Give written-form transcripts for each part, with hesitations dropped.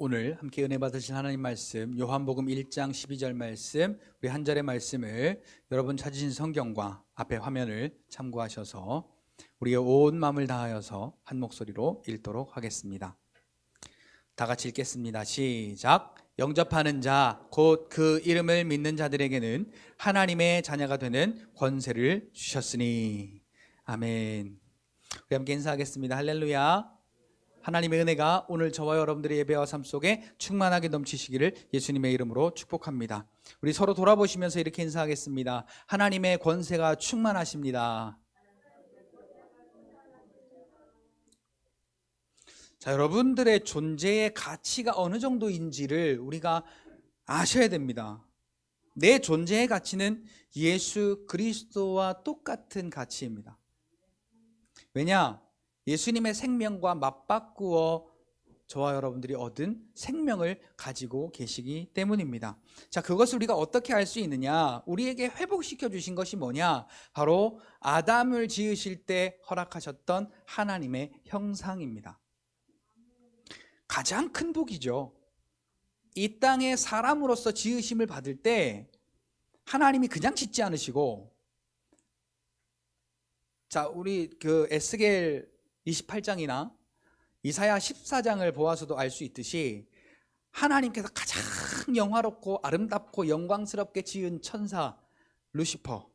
오늘 함께 은혜 받으실 하나님 말씀 요한복음 1장 12절 말씀, 우리 한 절의 말씀을 여러분 찾으신 성경과 앞에 화면을 참고하셔서 우리의 온 마음을 다하여서 한 목소리로 읽도록 하겠습니다. 다 같이 읽겠습니다. 시작. 영접하는 자 곧 그 이름을 믿는 자들에게는 하나님의 자녀가 되는 권세를 주셨으니. 아멘. 우리 함께 인사하겠습니다. 할렐루야. 하나님의 은혜가 오늘 저와 여러분들의 예배와 삶 속에 충만하게 넘치시기를 예수님의 이름으로 축복합니다. 우리 서로 돌아보시면서 이렇게 인사하겠습니다. 하나님의 권세가 충만하십니다. 자, 여러분들의 존재의 가치가 어느 정도인지를 우리가 아셔야 됩니다. 내 존재의 가치는 예수 그리스도와 똑같은 가치입니다. 왜냐? 예수님의 생명과 맞바꾸어 저와 여러분들이 얻은 생명을 가지고 계시기 때문입니다. 자, 그것을 우리가 어떻게 알 수 있느냐? 우리에게 회복시켜 주신 것이 뭐냐? 바로 아담을 지으실 때 허락하셨던 하나님의 형상입니다. 가장 큰 복이죠. 이 땅에 사람으로서 지으심을 받을 때 하나님이 그냥 짓지 않으시고, 자, 우리 에스겔 28장이나 이사야 14장을 보아서도 알 수 있듯이 하나님께서 가장 영화롭고 아름답고 영광스럽게 지은 천사 루시퍼,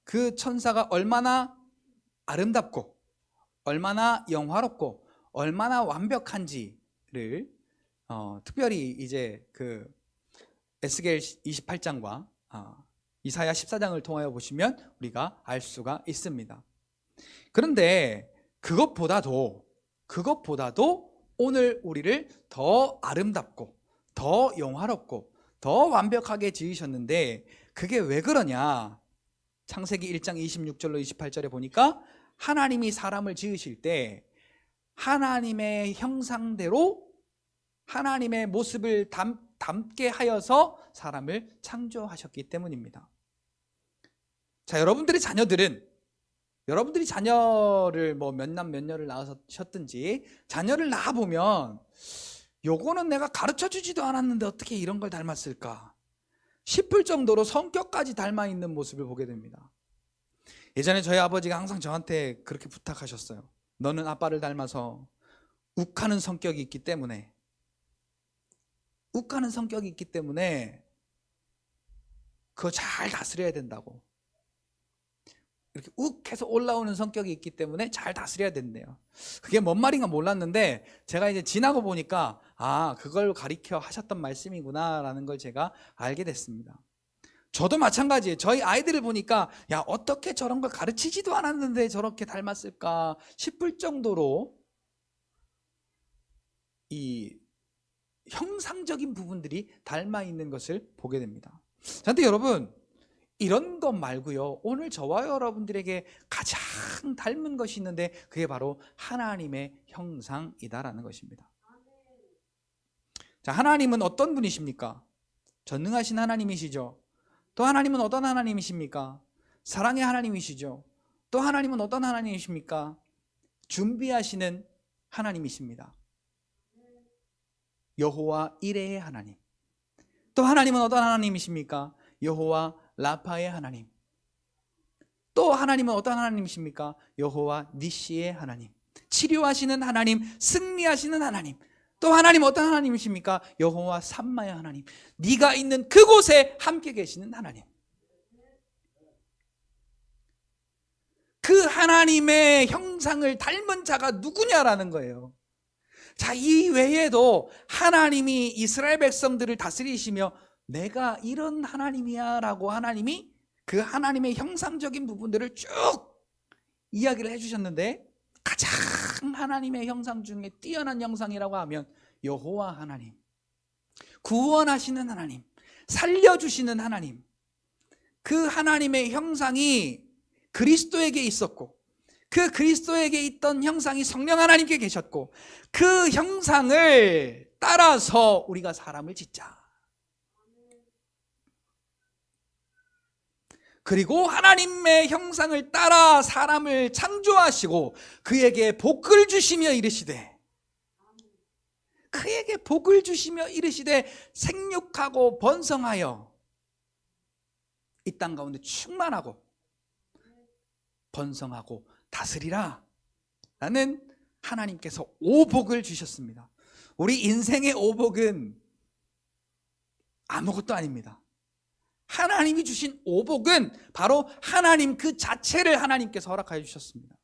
그 천사가 얼마나 아름답고 얼마나 영화롭고 얼마나 완벽한지를 특별히 이제 에스겔 28장과 이사야 14장을 통하여 보시면 우리가 알 수가 있습니다. 그런데 그것보다도 오늘 우리를 더 아름답고 더 영화롭고 더 완벽하게 지으셨는데, 그게 왜 그러냐? 창세기 1장 26절로 28절에 보니까 하나님이 사람을 지으실 때 하나님의 형상대로 하나님의 모습을 담게 하여서 사람을 창조하셨기 때문입니다. 자, 여러분들이 자녀를 몇 남 몇 녀를 낳으셨든지 자녀를 낳아보면 요거는 내가 가르쳐주지도 않았는데 어떻게 이런 걸 닮았을까 싶을 정도로 성격까지 닮아있는 모습을 보게 됩니다. 예전에 저희 아버지가 항상 저한테 그렇게 부탁하셨어요. 너는 아빠를 닮아서 욱하는 성격이 있기 때문에 그거 잘 다스려야 된다고. 이렇게 욱해서 올라오는 성격이 있기 때문에 잘 다스려야 된대요. 그게 뭔 말인가 몰랐는데 제가 이제 지나고 보니까 그걸 가리켜 하셨던 말씀이구나 라는 걸 제가 알게 됐습니다. 저도 마찬가지예요. 저희 아이들을 보니까 야, 어떻게 저런 걸 가르치지도 않았는데 저렇게 닮았을까 싶을 정도로 이 형상적인 부분들이 닮아 있는 것을 보게 됩니다. 그런데 여러분, 이런 것 말고요, 오늘 저와 여러분들에게 가장 닮은 것이 있는데 그게 바로 하나님의 형상이다라는 것입니다. 자, 하나님은 어떤 분이십니까? 전능하신 하나님이시죠. 또 하나님은 어떤 하나님이십니까? 사랑의 하나님이시죠. 또 하나님은 어떤 하나님이십니까? 준비하시는 하나님이십니다. 여호와 이레의 하나님. 또 하나님은 어떤 하나님이십니까? 여호와 라파의 하나님. 또 하나님은 어떤 하나님이십니까? 여호와 니시의 하나님. 치료하시는 하나님, 승리하시는 하나님. 또 하나님은 어떤 하나님이십니까? 여호와 삼마의 하나님. 네가 있는 그곳에 함께 계시는 하나님. 그 하나님의 형상을 닮은 자가 누구냐라는 거예요. 자, 이 외에도 하나님이 이스라엘 백성들을 다스리시며 내가 이런 하나님이야 라고 하나님이 그 하나님의 형상적인 부분들을 쭉 이야기를 해주셨는데, 가장 하나님의 형상 중에 뛰어난 형상이라고 하면 여호와 하나님, 구원하시는 하나님, 살려주시는 하나님, 그 하나님의 형상이 그리스도에게 있었고, 그 그리스도에게 있던 형상이 성령 하나님께 계셨고, 그 형상을 따라서 우리가 사람을 짓자. 그리고 하나님의 형상을 따라 사람을 창조하시고 그에게 복을 주시며 이르시되, 그의 우리에게 복을 주시며 이르시되 생육하고 번성하여 이 땅 가운데 충만하고 번성하고 다스리라 라는 하나님께서 오복을 주셨습니다. 우리 인생의 오복은 아무것도 아닙니다. 하나님이 주신 오복은 바로 하나님 그 자체를 하나님께서 허락하여 주셨습니다.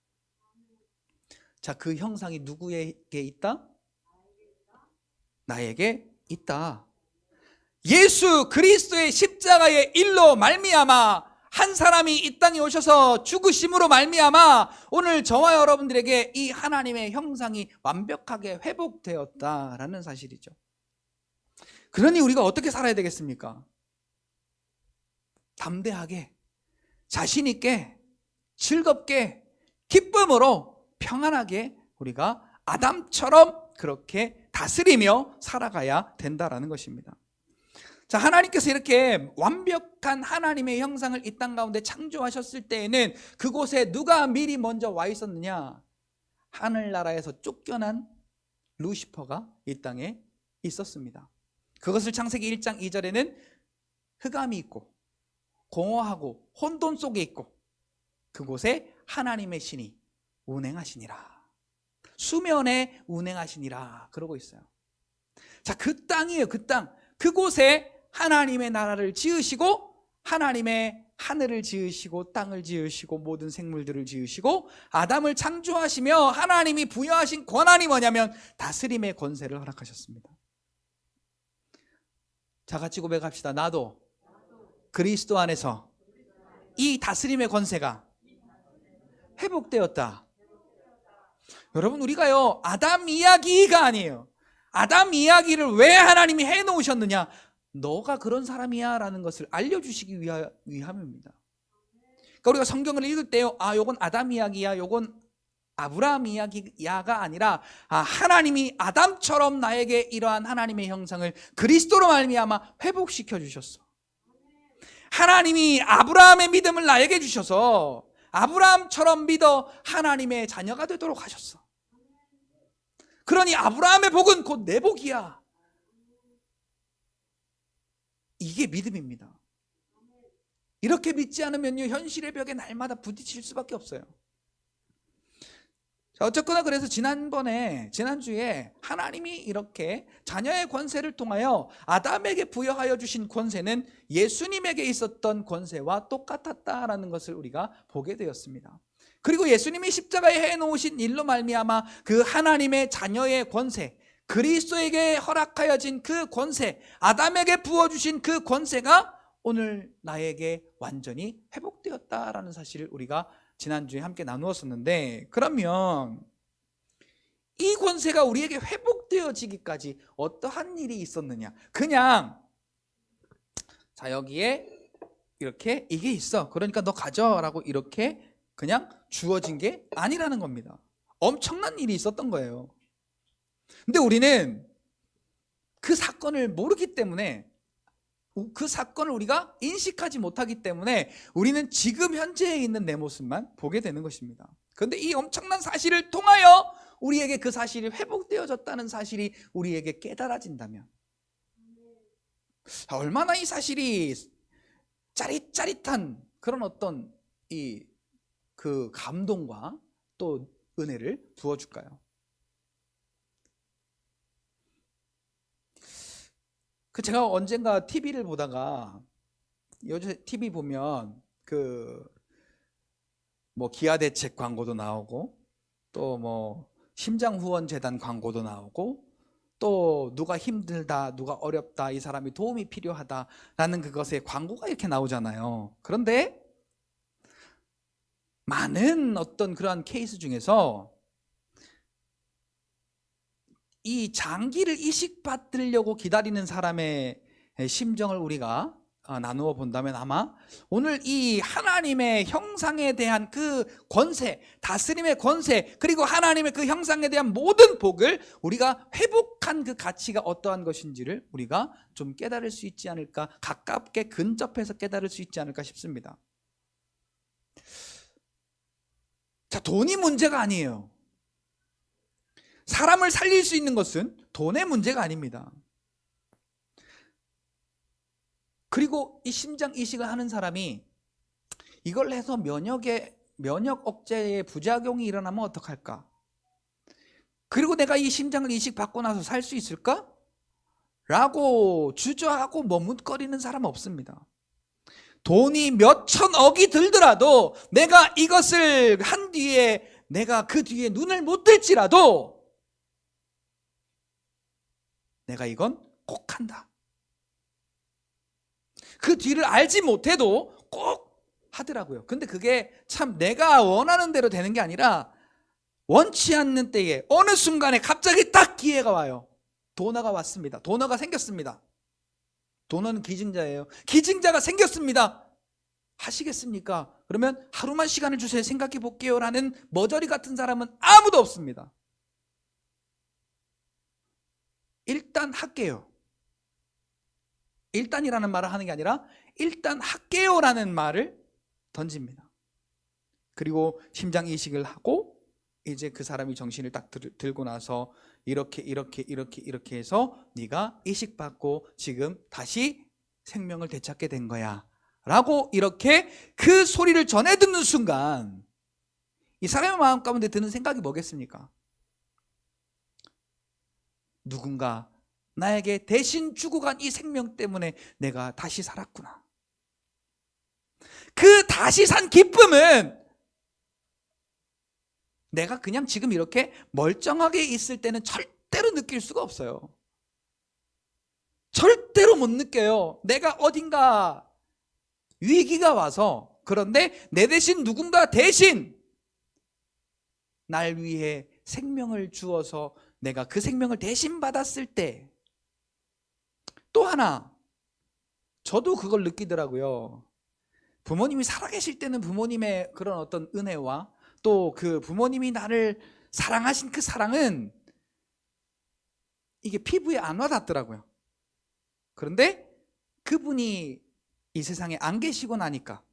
자, 그 형상이 누구에게 있다? 나에게 있다. 예수 그리스도의 십자가의 일로 말미암아 한 사람이 이 땅에 오셔서 죽으심으로 말미암아 오늘 저와 여러분들에게 이 하나님의 형상이 완벽하게 회복되었다라는 사실이죠. 그러니 우리가 어떻게 살아야 되겠습니까? 담대하게, 자신 있게, 즐겁게, 기쁨으로 평안하게 우리가 아담처럼 그렇게 다스리며 살아가야 된다라는 것입니다. 자, 하나님께서 이렇게 완벽한 하나님의 형상을 이 땅 가운데 창조하셨을 때에는 그곳에 누가 미리 먼저 와 있었느냐? 하늘나라에서 쫓겨난 루시퍼가 이 땅에 있었습니다. 그것을 창세기 1장 2절에는 흑암이 있고 공허하고 혼돈 속에 있고 그곳에 하나님의 신이 운행하시니라. 수면에 운행하시니라 그러고 있어요. 자, 그 땅이에요. 그 땅. 그곳에 하나님의 나라를 지으시고 하나님의 하늘을 지으시고 땅을 지으시고 모든 생물들을 지으시고 아담을 창조하시며 하나님이 부여하신 권한이 뭐냐면 다스림의 권세를 허락하셨습니다. 자, 같이 고백합시다. 나도 그리스도 안에서 이 다스림의 권세가 회복되었다. 여러분, 우리가요 아담 이야기가 아니에요. 아담 이야기를 왜 하나님이 해놓으셨느냐? 너가 그런 사람이야 라는 것을 알려주시기 위함입니다. 그러니까 우리가 성경을 읽을 때요, 요건 아담 이야기야, 요건 아브라함 이야기야가 아니라 하나님이 아담처럼 나에게 이러한 하나님의 형상을 그리스도로 말미암아 회복시켜 주셨어. 하나님이 아브라함의 믿음을 나에게 주셔서 아브라함처럼 믿어 하나님의 자녀가 되도록 하셨어. 그러니 아브라함의 복은 곧 내 복이야. 이게 믿음입니다. 이렇게 믿지 않으면요 현실의 벽에 날마다 부딪힐 수밖에 없어요. 자, 어쨌거나 그래서 지난주에 하나님이 이렇게 자녀의 권세를 통하여 아담에게 부여하여 주신 권세는 예수님에게 있었던 권세와 똑같았다라는 것을 우리가 보게 되었습니다. 그리고 예수님이 십자가에 해놓으신 일로 말미암아 그 하나님의 자녀의 권세, 그리스도에게 허락하여진 그 권세, 아담에게 부어주신 그 권세가 오늘 나에게 완전히 회복되었다라는 사실을 우리가 지난주에 함께 나누었었는데, 그러면 이 권세가 우리에게 회복되어지기까지 어떠한 일이 있었느냐? 그냥 자, 여기에 이렇게 이게 있어, 그러니까 너 가져라고 이렇게 그냥 주어진 게 아니라는 겁니다. 엄청난 일이 있었던 거예요. 근데 우리는 그 사건을 모르기 때문에, 그 사건을 우리가 인식하지 못하기 때문에 우리는 지금 현재에 있는 내 모습만 보게 되는 것입니다. 그런데 이 엄청난 사실을 통하여 우리에게 그 사실이 회복되어졌다는 사실이 우리에게 깨달아진다면 얼마나 이 사실이 짜릿짜릿한 그런 어떤 그 감동과 또 은혜를 부어줄까요? 제가 언젠가 TV를 보다가, 요새 TV 보면 기아대책 광고도 나오고 또 심장후원재단 광고도 나오고 또 누가 힘들다, 누가 어렵다, 이 사람이 도움이 필요하다라는 그것의 광고가 이렇게 나오잖아요. 그런데 많은 어떤 그러한 케이스 중에서 이 장기를 이식받으려고 기다리는 사람의 심정을 우리가 나누어 본다면 아마 오늘 이 하나님의 형상에 대한 그 권세, 다스림의 권세, 그리고 하나님의 그 형상에 대한 모든 복을 우리가 회복한 그 가치가 어떠한 것인지를 우리가 좀 깨달을 수 있지 않을까, 가깝게 근접해서 깨달을 수 있지 않을까 싶습니다. 자, 돈이 문제가 아니에요. 사람을 살릴 수 있는 것은 돈의 문제가 아닙니다. 그리고 이 심장 이식을 하는 사람이 이걸 해서 면역 억제에 부작용이 일어나면 어떡할까? 그리고 내가 이 심장을 이식받고 나서 살 수 있을까? 라고 주저하고 머뭇거리는 사람 없습니다. 돈이 몇 천억이 들더라도 내가 이것을 한 뒤에 내가 그 뒤에 눈을 못 뜰지라도 내가 이건 꼭 한다. 그 뒤를 알지 못해도 꼭 하더라고요. 근데 그게 참 내가 원하는 대로 되는 게 아니라 원치 않는 때에 어느 순간에 갑자기 딱 기회가 와요. 도너가 왔습니다. 도너가 생겼습니다. 도너는 기증자예요. 기증자가 생겼습니다. 하시겠습니까? 그러면 하루만 시간을 주세요. 생각해 볼게요 라는 머저리 같은 사람은 아무도 없습니다. 일단 할게요. 일단이라는 말을 하는 게 아니라 일단 할게요 라는 말을 던집니다. 그리고 심장 이식을 하고 이제 그 사람이 정신을 딱 들고 나서 이렇게 해서 네가 이식받고 지금 다시 생명을 되찾게 된 거야 라고 이렇게 그 소리를 전해 듣는 순간 이 사람의 마음 가운데 드는 생각이 뭐겠습니까? 누군가 나에게 대신 주고 간 이 생명 때문에 내가 다시 살았구나. 그 다시 산 기쁨은 내가 그냥 지금 이렇게 멀쩡하게 있을 때는 절대로 느낄 수가 없어요. 절대로 못 느껴요. 내가 어딘가 위기가 와서, 그런데 내 대신 누군가 대신 날 위해 생명을 주어서 내가 그 생명을 대신 받았을 때, 또 하나 저도 그걸 느끼더라고요. 부모님이 살아계실 때는 부모님의 그런 어떤 은혜와 또 그 부모님이 나를 사랑하신 그 사랑은 이게 피부에 안 와닿더라고요. 그런데 그분이 이 세상에 안 계시고 나니까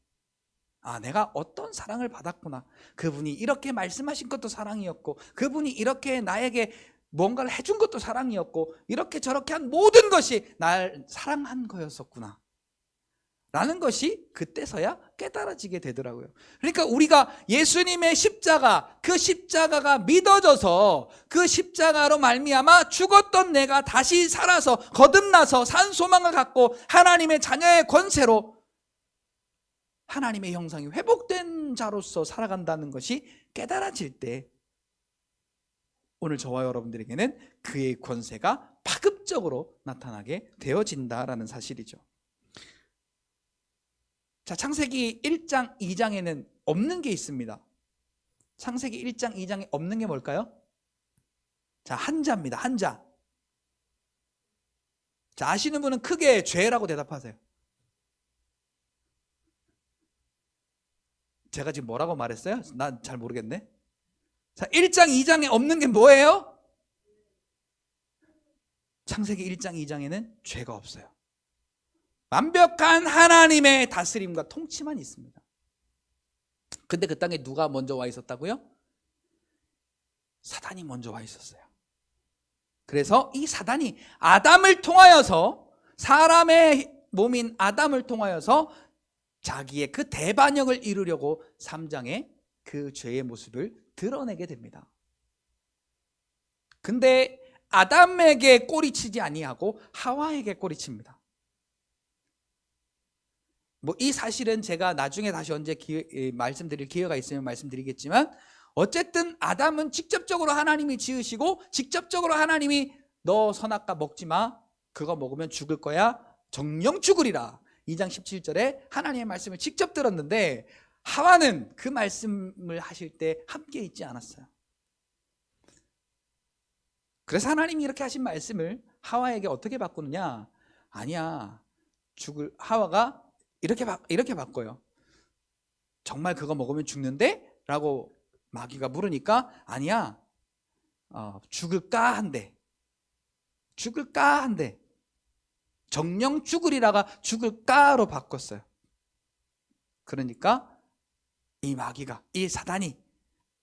내가 어떤 사랑을 받았구나. 그분이 이렇게 말씀하신 것도 사랑이었고, 그분이 이렇게 나에게 뭔가를 해준 것도 사랑이었고, 이렇게 저렇게 한 모든 것이 날 사랑한 거였었구나 라는 것이 그때서야 깨달아지게 되더라고요. 그러니까 우리가 예수님의 십자가, 그 십자가가 믿어져서 그 십자가로 말미암아 죽었던 내가 다시 살아서 거듭나서 산 소망을 갖고 하나님의 자녀의 권세로 하나님의 형상이 회복된 자로서 살아간다는 것이 깨달아질 때 오늘 저와 여러분들에게는 그의 권세가 파급적으로 나타나게 되어진다라는 사실이죠. 자, 창세기 1장 2장에는 없는 게 있습니다. 창세기 1장 2장에 없는 게 뭘까요? 자, 한자입니다. 한자. 자, 아시는 분은 크게 죄라고 대답하세요. 제가 지금 뭐라고 말했어요? 난 잘 모르겠네. 자, 1장 2장에 없는 게 뭐예요? 창세기 1장 2장에는 죄가 없어요. 완벽한 하나님의 다스림과 통치만 있습니다. 근데 그 땅에 누가 먼저 와 있었다고요? 사단이 먼저 와 있었어요. 그래서 이 사단이 아담을 통하여서, 사람의 몸인 아담을 통하여서 자기의 그 대반역을 이루려고 3장에 그 죄의 모습을 드러내게 됩니다. 근데 아담에게 꼬리치지 아니하고 하와에게 꼬리칩니다. 이 사실은 제가 나중에 다시 언제 말씀드릴 기회가 있으면 말씀드리겠지만, 어쨌든 아담은 직접적으로 하나님이 지으시고 직접적으로 하나님이 너 선악과 먹지 마, 그거 먹으면 죽을 거야, 정령 죽으리라 2장 17절에 하나님의 말씀을 직접 들었는데, 하와는 그 말씀을 하실 때 함께 있지 않았어요. 그래서 하나님이 이렇게 하신 말씀을 하와에게 어떻게 바꾸느냐? 아니야, 하와가 이렇게 바꿔요. 정말 그거 먹으면 죽는데? 라고 마귀가 물으니까 아니야, 죽을까 한대. 죽을까 한대. 정령 죽으리라가 죽을까로 바꿨어요. 그러니까 이 마귀가, 이 사단이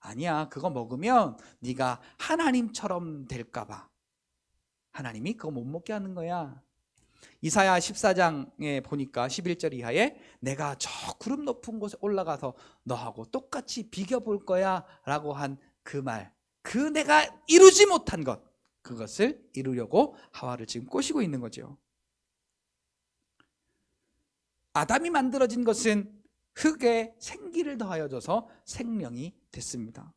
아니야, 그거 먹으면 네가 하나님처럼 될까 봐. 하나님이 그거 못 먹게 하는 거야. 이사야 14장에 보니까 11절 이하에 내가 저 구름 높은 곳에 올라가서 너하고 똑같이 비겨볼 거야 라고 한 그 말, 그 내가 이루지 못한 것, 그것을 이루려고 하와를 지금 꼬시고 있는 거죠. 아담이 만들어진 것은 흙에 생기를 더하여 줘서 생명이 됐습니다.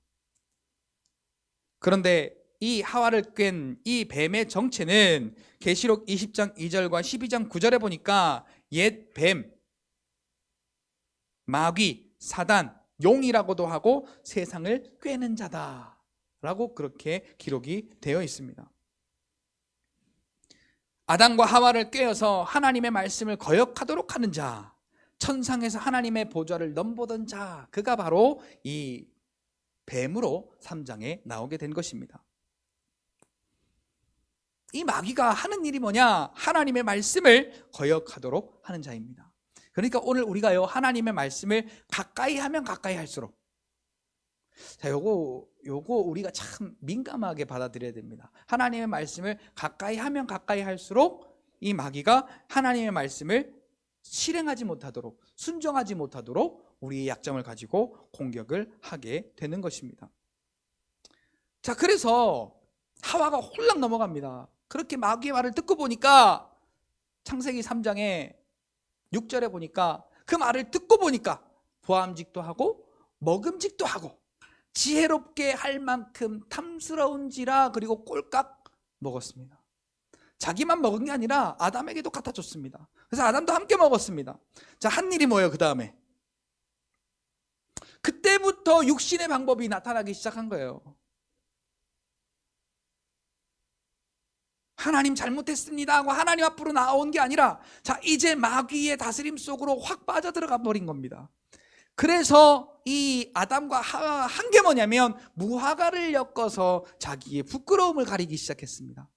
그런데 이 하와를 깬 이 뱀의 정체는 계시록 20장 2절과 12장 9절에 보니까 옛 뱀, 마귀, 사단, 용이라고도 하고 세상을 꿰는 자다라고 그렇게 기록이 되어 있습니다. 아담과 하와를 꿰어서 하나님의 말씀을 거역하도록 하는 자, 천상에서 하나님의 보좌를 넘보던 자, 그가 바로 이 뱀으로 3장에 나오게 된 것입니다. 이 마귀가 하는 일이 뭐냐? 하나님의 말씀을 거역하도록 하는 자입니다. 그러니까 오늘 우리가요, 하나님의 말씀을 가까이 하면 가까이 할수록, 자, 요거 우리가 참 민감하게 받아들여야 됩니다. 하나님의 말씀을 가까이 하면 가까이 할수록 이 마귀가 하나님의 말씀을 실행하지 못하도록, 순종하지 못하도록 우리의 약점을 가지고 공격을 하게 되는 것입니다. 자, 그래서 하와가 홀랑 넘어갑니다. 그렇게 마귀의 말을 듣고 보니까 창세기 3장에 6절에 보니까 그 말을 듣고 보니까 보암직도 하고 먹음직도 하고 지혜롭게 할 만큼 탐스러운지라, 그리고 꼴깍 먹었습니다. 자기만 먹은 게 아니라 아담에게도 갖다 줬습니다. 그래서 아담도 함께 먹었습니다. 자, 한 일이 뭐예요? 그 다음에 그때부터 육신의 방법이 나타나기 시작한 거예요. 하나님 잘못했습니다 하고 하나님 앞으로 나온 게 아니라, 자, 이제 마귀의 다스림 속으로 확 빠져들어가 버린 겁니다. 그래서 이 아담과 하와가 한 게 뭐냐면 무화과를 엮어서 자기의 부끄러움을 가리기 시작했습니다.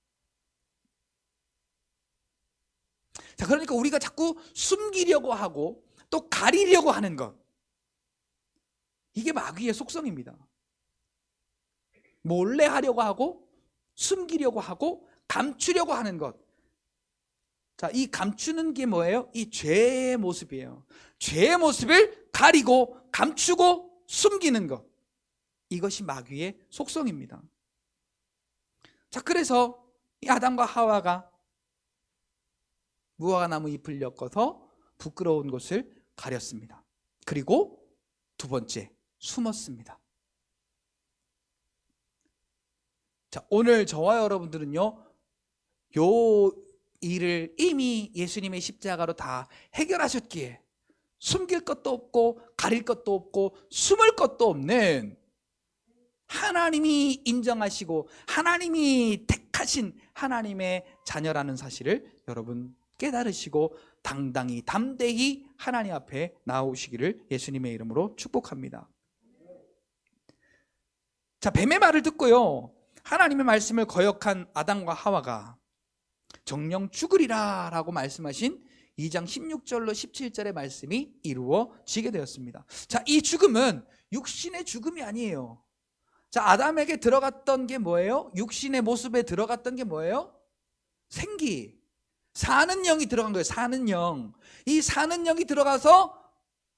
자, 그러니까 우리가 자꾸 숨기려고 하고 또 가리려고 하는 것, 이게 마귀의 속성입니다. 몰래 하려고 하고 숨기려고 하고 감추려고 하는 것. 자, 이 감추는 게 뭐예요? 이 죄의 모습이에요. 죄의 모습을 가리고 감추고 숨기는 것, 이것이 마귀의 속성입니다. 자, 그래서 이 아담과 하와가 무화과 나무 잎을 엮어서 부끄러운 곳을 가렸습니다. 그리고 두 번째, 숨었습니다. 자, 오늘 저와 여러분들은요, 요 일을 이미 예수님의 십자가로 다 해결하셨기에 숨길 것도 없고 가릴 것도 없고 숨을 것도 없는, 하나님이 인정하시고 하나님이 택하신 하나님의 자녀라는 사실을 여러분 깨달으시고 당당히 담대히 하나님 앞에 나오시기를 예수님의 이름으로 축복합니다. 자, 뱀의 말을 듣고요, 하나님의 말씀을 거역한 아담과 하와가 정령 죽으리라 라고 말씀하신 2장 16절로 17절의 말씀이 이루어지게 되었습니다. 자, 이 죽음은 육신의 죽음이 아니에요. 자, 아담에게 들어갔던 게 뭐예요? 육신의 모습에 들어갔던 게 뭐예요? 생기, 사는 영이 들어간 거예요. 사는 영. 이 사는 영이 들어가서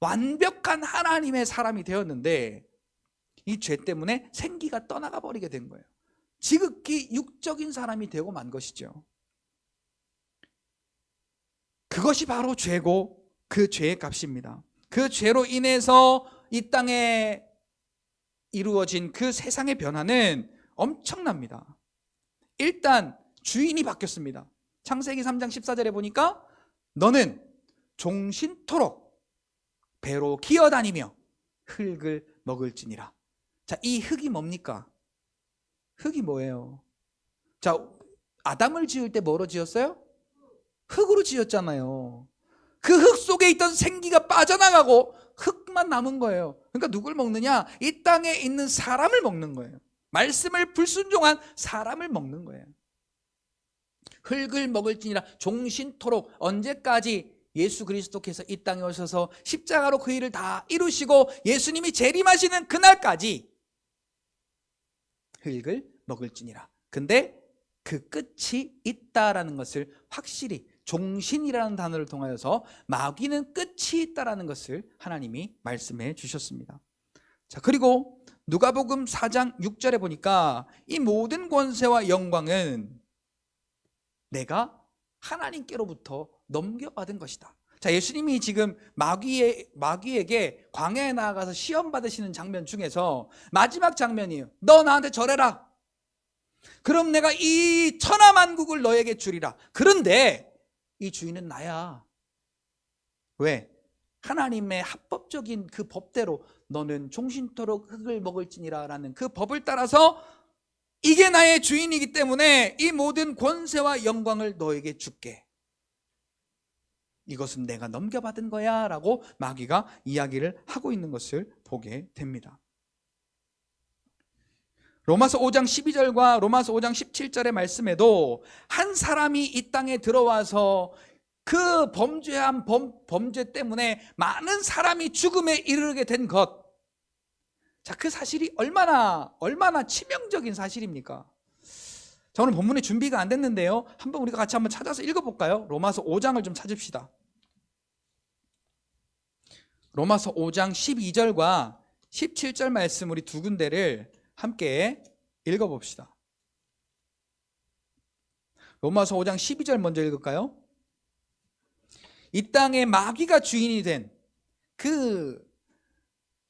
완벽한 하나님의 사람이 되었는데, 이 죄 때문에 생기가 떠나가 버리게 된 거예요. 지극히 육적인 사람이 되고 만 것이죠. 그것이 바로 죄고 그 죄의 값입니다. 그 죄로 인해서 이 땅에 이루어진 그 세상의 변화는 엄청납니다. 일단 주인이 바뀌었습니다. 창세기 3장 14절에 보니까 너는 종신토록 배로 기어다니며 흙을 먹을지니라. 자, 이 흙이 뭡니까? 흙이 뭐예요? 자, 아담을 지을 때 뭐로 지었어요? 흙으로 지었잖아요. 그 흙 속에 있던 생기가 빠져나가고 흙만 남은 거예요. 그러니까 누굴 먹느냐? 이 땅에 있는 사람을 먹는 거예요. 말씀을 불순종한 사람을 먹는 거예요. 흙을 먹을지니라. 종신토록, 언제까지? 예수 그리스도께서 이 땅에 오셔서 십자가로 그 일을 다 이루시고 예수님이 재림하시는 그날까지 흙을 먹을지니라. 근데 그 끝이 있다라는 것을 확실히 종신이라는 단어를 통하여서 마귀는 끝이 있다라는 것을 하나님이 말씀해 주셨습니다. 자, 그리고 누가복음 4장 6절에 보니까 이 모든 권세와 영광은 내가 하나님께로부터 넘겨받은 것이다. 자, 예수님이 지금 마귀에게 광야에 나아가서 시험 받으시는 장면 중에서 마지막 장면이에요. 너 나한테 절해라. 그럼 내가 이 천하만국을 너에게 주리라. 그런데 이 주인은 나야. 왜? 하나님의 합법적인 그 법대로 너는 종신토록 흙을 먹을지니라 라는 그 법을 따라서 이게 나의 주인이기 때문에 이 모든 권세와 영광을 너에게 줄게. 이것은 내가 넘겨받은 거야 라고 마귀가 이야기를 하고 있는 것을 보게 됩니다. 로마서 5장 12절과 로마서 5장 17절의 말씀에도 한 사람이 이 땅에 들어와서 그 범죄한 범죄 때문에 많은 사람이 죽음에 이르게 된 것. 자, 그 사실이 얼마나 치명적인 사실입니까? 자, 오늘 본문에 준비가 안 됐는데요. 한번 우리가 같이 한번 찾아서 읽어볼까요? 로마서 5장을 좀 찾읍시다. 로마서 5장 12절과 17절 말씀 우리 두 군데를 함께 읽어봅시다. 로마서 5장 12절 먼저 읽을까요? 이 땅에 마귀가 주인이 된 그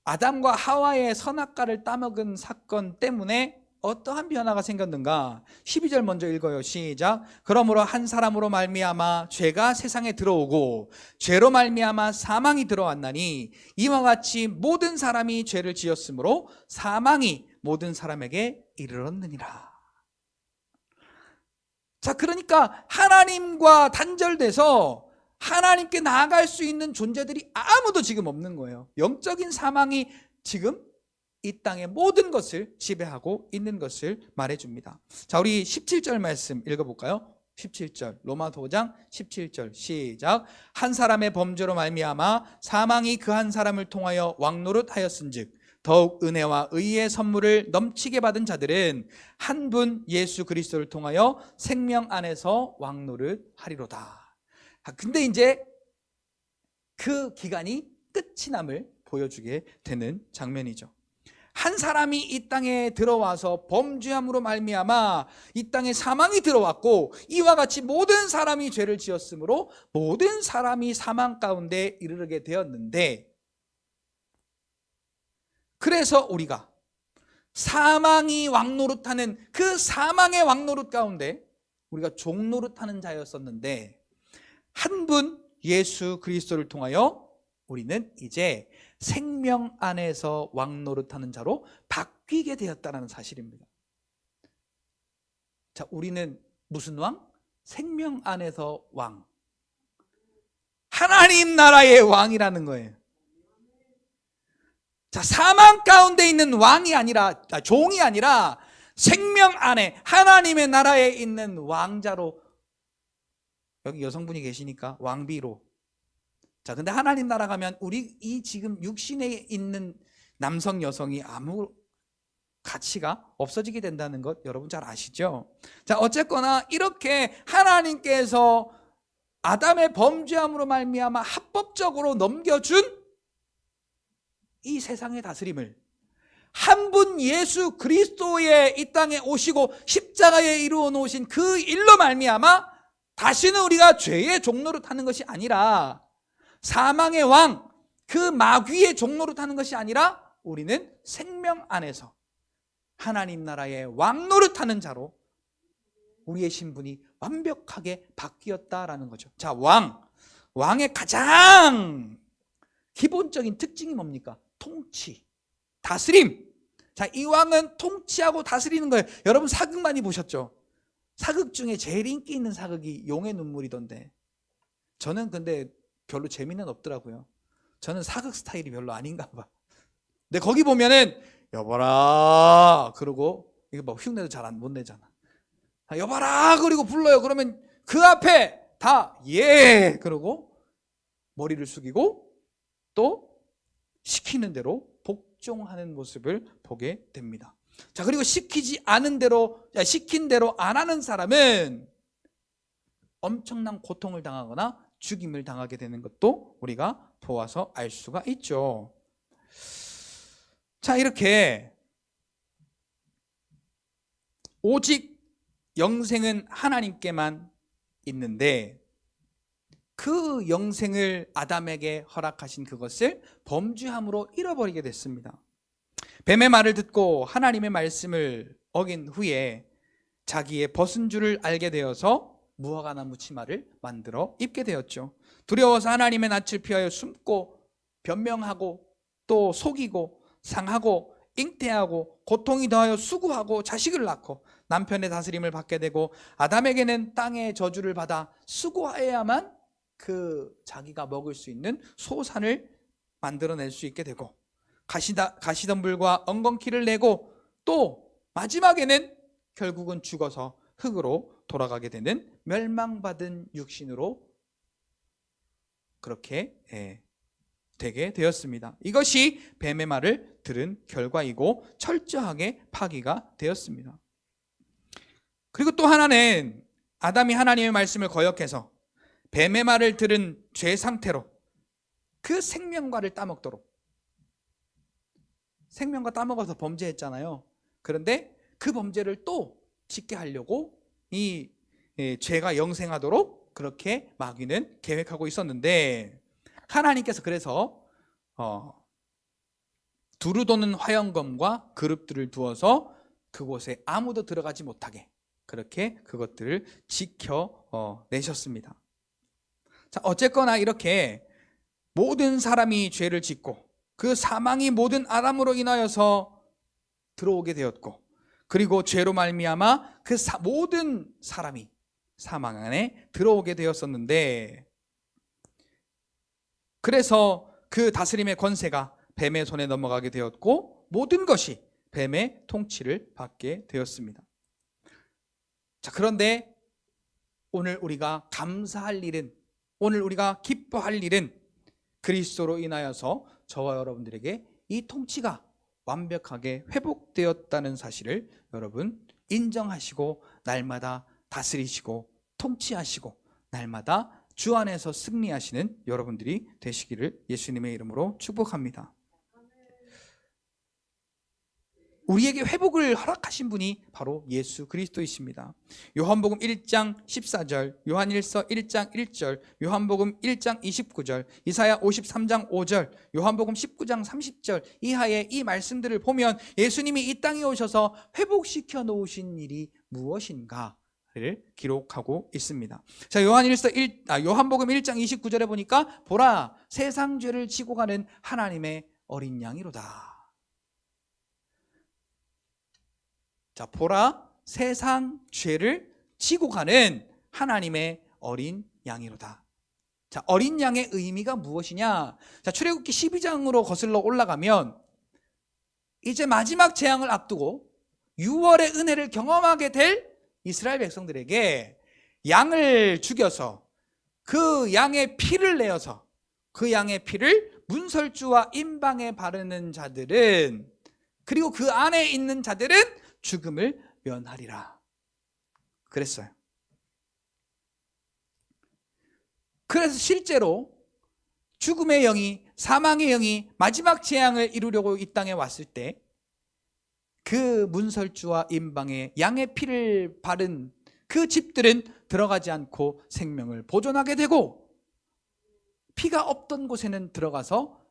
아담과 하와의 선악과를 따먹은 사건 때문에 어떠한 변화가 생겼는가? 12절 먼저 읽어요. 시작. 그러므로 한 사람으로 말미암아 죄가 세상에 들어오고 죄로 말미암아 사망이 들어왔나니 이와 같이 모든 사람이 죄를 지었으므로 사망이 모든 사람에게 이르렀느니라. 자, 그러니까 하나님과 단절돼서 하나님께 나아갈 수 있는 존재들이 아무도 지금 없는 거예요. 영적인 사망이 지금 이 땅의 모든 것을 지배하고 있는 것을 말해줍니다. 자, 우리 17절 말씀 읽어볼까요? 17절 로마서 5장 17절 시작. 한 사람의 범죄로 말미암아 사망이 그 한 사람을 통하여 왕노릇하였은즉 더욱 은혜와 의의 선물을 넘치게 받은 자들은 한 분 예수 그리스도를 통하여 생명 안에서 왕노릇하리로다. 근데 이제 그 기간이 끝이 남을 보여주게 되는 장면이죠. 한 사람이 이 땅에 들어와서 범죄함으로 말미암아 이 땅에 사망이 들어왔고 이와 같이 모든 사람이 죄를 지었으므로 모든 사람이 사망 가운데 이르게 되었는데, 그래서 우리가 사망이 왕노릇하는 그 사망의 왕노릇 가운데 우리가 종노릇하는 자였었는데 한 분 예수 그리스도를 통하여 우리는 이제 생명 안에서 왕노릇하는 자로 바뀌게 되었다는 사실입니다. 자, 우리는 무슨 왕? 생명 안에서 왕. 하나님 나라의 왕이라는 거예요. 자, 사망 가운데 있는 왕이 아니라, 종이 아니라 생명 안에 하나님의 나라에 있는 왕자로, 여기 여성분이 계시니까 왕비로. 자, 근데 하나님 나라 가면 우리 이 지금 육신에 있는 남성 여성이 아무 가치가 없어지게 된다는 것 여러분 잘 아시죠? 자, 어쨌거나 이렇게 하나님께서 아담의 범죄함으로 말미암아 합법적으로 넘겨준 이 세상의 다스림을 한 분 예수 그리스도의 이 땅에 오시고 십자가에 이루어 놓으신 그 일로 말미암아 다시는 우리가 죄의 종로를 타는 것이 아니라 사망의 왕, 그 마귀의 종로를 타는 것이 아니라 우리는 생명 안에서 하나님 나라의 왕노릇하는 자로 우리의 신분이 완벽하게 바뀌었다라는 거죠. 자, 왕의 가장 기본적인 특징이 뭡니까? 통치, 다스림. 자, 이 왕은 통치하고 다스리는 거예요. 여러분 사극 많이 보셨죠? 사극 중에 제일 인기 있는 사극이 용의 눈물이던데, 저는 근데 별로 재미는 없더라고요. 저는 사극 스타일이 별로 아닌가 봐. 근데 거기 보면은 여봐라 그러고, 이거 뭐 흉내도 잘 못 내잖아. 여봐라 그리고 불러요. 그러면 그 앞에 다 예 그러고 머리를 숙이고 또 시키는 대로 복종하는 모습을 보게 됩니다. 자, 그리고 시킨 대로 안 하는 사람은 엄청난 고통을 당하거나 죽임을 당하게 되는 것도 우리가 보아서 알 수가 있죠. 자, 이렇게 오직 영생은 하나님께만 있는데 그 영생을 아담에게 허락하신 그것을 범죄함으로 잃어버리게 됐습니다. 뱀의 말을 듣고 하나님의 말씀을 어긴 후에 자기의 벗은 줄을 알게 되어서 무화과나무 치마를 만들어 입게 되었죠. 두려워서 하나님의 낯을 피하여 숨고 변명하고 또 속이고 상하고 잉태하고 고통이 더하여 수고하고 자식을 낳고 남편의 다스림을 받게 되고 아담에게는 땅의 저주를 받아 수고해야만 그 자기가 먹을 수 있는 소산을 만들어낼 수 있게 되고 가시덤불과 엉겅퀴를 내고 또 마지막에는 결국은 죽어서 흙으로 돌아가게 되는 멸망받은 육신으로 그렇게 되게 되었습니다. 이것이 뱀의 말을 들은 결과이고 철저하게 파기가 되었습니다. 그리고 또 하나는 아담이 하나님의 말씀을 거역해서 뱀의 말을 들은 죄 상태로 그 생명과를 따먹도록, 생명과 따먹어서 범죄했잖아요. 그런데 그 범죄를 또 짓게 하려고 이 죄가 영생하도록 그렇게 마귀는 계획하고 있었는데, 하나님께서 그래서 두루 도는 화영검과 그룹들을 두어서 그곳에 아무도 들어가지 못하게 그렇게 그것들을 지켜내셨습니다. 자, 어쨌거나 이렇게 모든 사람이 죄를 짓고 그 사망이 모든 아담으로 인하여서 들어오게 되었고, 그리고 죄로 말미암아 그 모든 사람이 사망 안에 들어오게 되었었는데, 그래서 그 다스림의 권세가 뱀의 손에 넘어가게 되었고 모든 것이 뱀의 통치를 받게 되었습니다. 자, 그런데 오늘 우리가 감사할 일은, 오늘 우리가 기뻐할 일은 그리스도로 인하여서 저와 여러분들에게 이 통치가 완벽하게 회복되었다는 사실을 여러분 인정하시고 날마다 다스리시고 통치하시고 날마다 주 안에서 승리하시는 여러분들이 되시기를 예수님의 이름으로 축복합니다. 우리에게 회복을 허락하신 분이 바로 예수 그리스도이십니다. 요한복음 1장 14절, 요한일서 1장 1절, 요한복음 1장 29절, 이사야 53장 5절, 요한복음 19장 30절 이하의 이 말씀들을 보면 예수님이 이 땅에 오셔서 회복시켜 놓으신 일이 무엇인가를 기록하고 있습니다. 자, 요한복음 1장 29절에 보니까 보라, 세상 죄를 지고 가는 하나님의 어린 양이로다. 자, 보라, 세상 죄를 지고 가는 하나님의 어린 양이로다. 자, 어린 양의 의미가 무엇이냐? 자, 출애굽기 12장으로 거슬러 올라가면 이제 마지막 재앙을 앞두고 6월의 은혜를 경험하게 될 이스라엘 백성들에게 양을 죽여서 그 양의 피를 내어서 그 양의 피를 문설주와 임방에 바르는 자들은, 그리고 그 안에 있는 자들은 죽음을 면하리라 그랬어요. 그래서 실제로 죽음의 영이, 사망의 영이 마지막 재앙을 이루려고 이 땅에 왔을 때 그 문설주와 임방에 양의 피를 바른 그 집들은 들어가지 않고 생명을 보존하게 되고, 피가 없던 곳에는 들어가서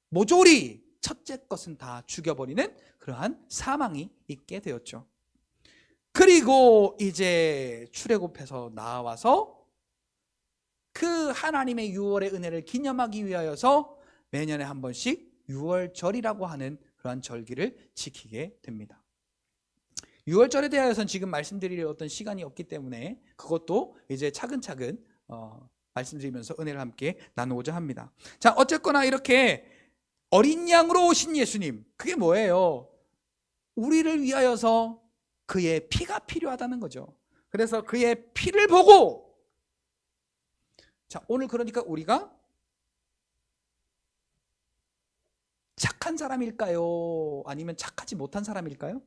모조리 첫째 것은 다 죽여버리는 그러한 사망이 있게 되었죠. 그리고 이제 출애굽해서 나와서 그 하나님의 6월의 은혜를 기념하기 위하여서 매년에 한 번씩 6월절이라고 하는 그러한 절기를 지키게 됩니다. 6월절에 대하여서는 지금 말씀드릴 어떤 시간이 없기 때문에 그것도 이제 차근차근 말씀드리면서 은혜를 함께 나누고자 합니다. 자, 어쨌거나 이렇게 어린 양으로 오신 예수님, 그게 뭐예요? 우리를 위하여서 그의 피가 필요하다는 거죠. 그래서 그의 피를 보고, 자, 오늘 그러니까 우리가 착한 사람일까요? 아니면 착하지 못한 사람일까요?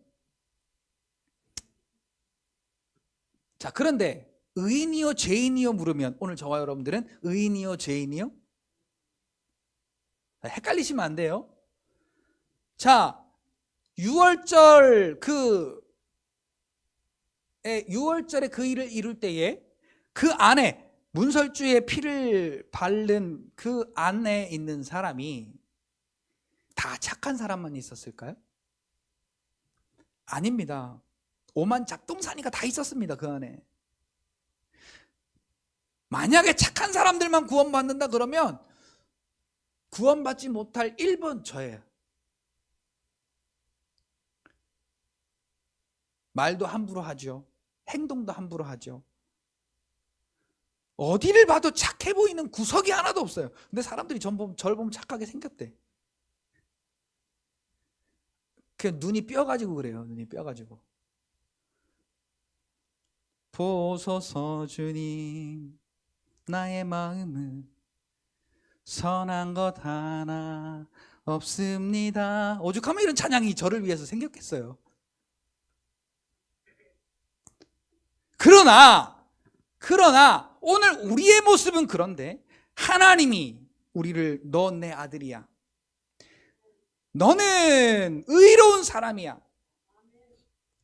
자, 그런데 의인이요 죄인이요 물으면 오늘 저와 여러분들은 의인이요 죄인이요? 헷갈리시면 안 돼요. 자, 6월절에 그 일을 이룰 때에 그 안에 문설주의 피를 바른 그 안에 있는 사람이 다 착한 사람만 있었을까요? 아닙니다. 오만 작동사니가 다 있었습니다. 그 안에. 만약에 착한 사람들만 구원받는다 그러면 구원받지 못할 1번 저예요. 말도 함부로 하죠. 행동도 함부로 하죠. 어디를 봐도 착해 보이는 구석이 하나도 없어요. 근데 사람들이 저를 보면 착하게 생겼대. 그 눈이 뼈가지고 그래요. 눈이 뼈가지고. 보소서 주님, 나의 마음은 선한 것 하나 없습니다. 오죽하면 이런 찬양이 저를 위해서 생겼겠어요. 그러나 오늘 우리의 모습은 그런데 하나님이 우리를 너 내 아들이야, 너는 의로운 사람이야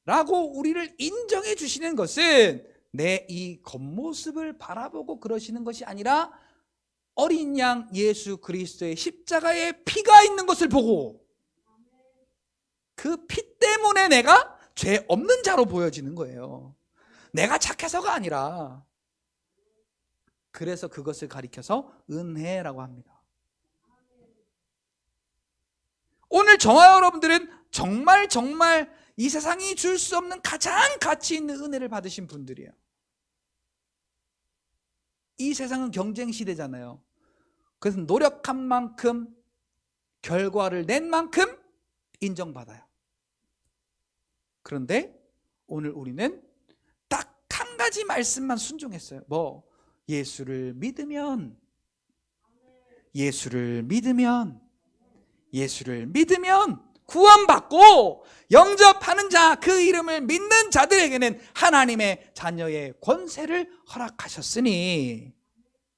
라고 우리를 인정해 주시는 것은 내 이 겉모습을 바라보고 그러시는 것이 아니라 어린 양 예수 그리스도의 십자가에 피가 있는 것을 보고 그 피 때문에 내가 죄 없는 자로 보여지는 거예요. 내가 착해서가 아니라. 그래서 그것을 가리켜서 은혜라고 합니다. 오늘 저와 여러분들은 정말 이 세상이 줄 수 없는 가장 가치 있는 은혜를 받으신 분들이에요. 이 세상은 경쟁 시대잖아요. 그래서 노력한 만큼 결과를 낸 만큼 인정받아요. 그런데 오늘 우리는 딱 한 가지 말씀만 순종했어요. 뭐? 예수를 믿으면 구원받고 영접하는 자, 그 이름을 믿는 자들에게는 하나님의 자녀의 권세를 허락하셨으니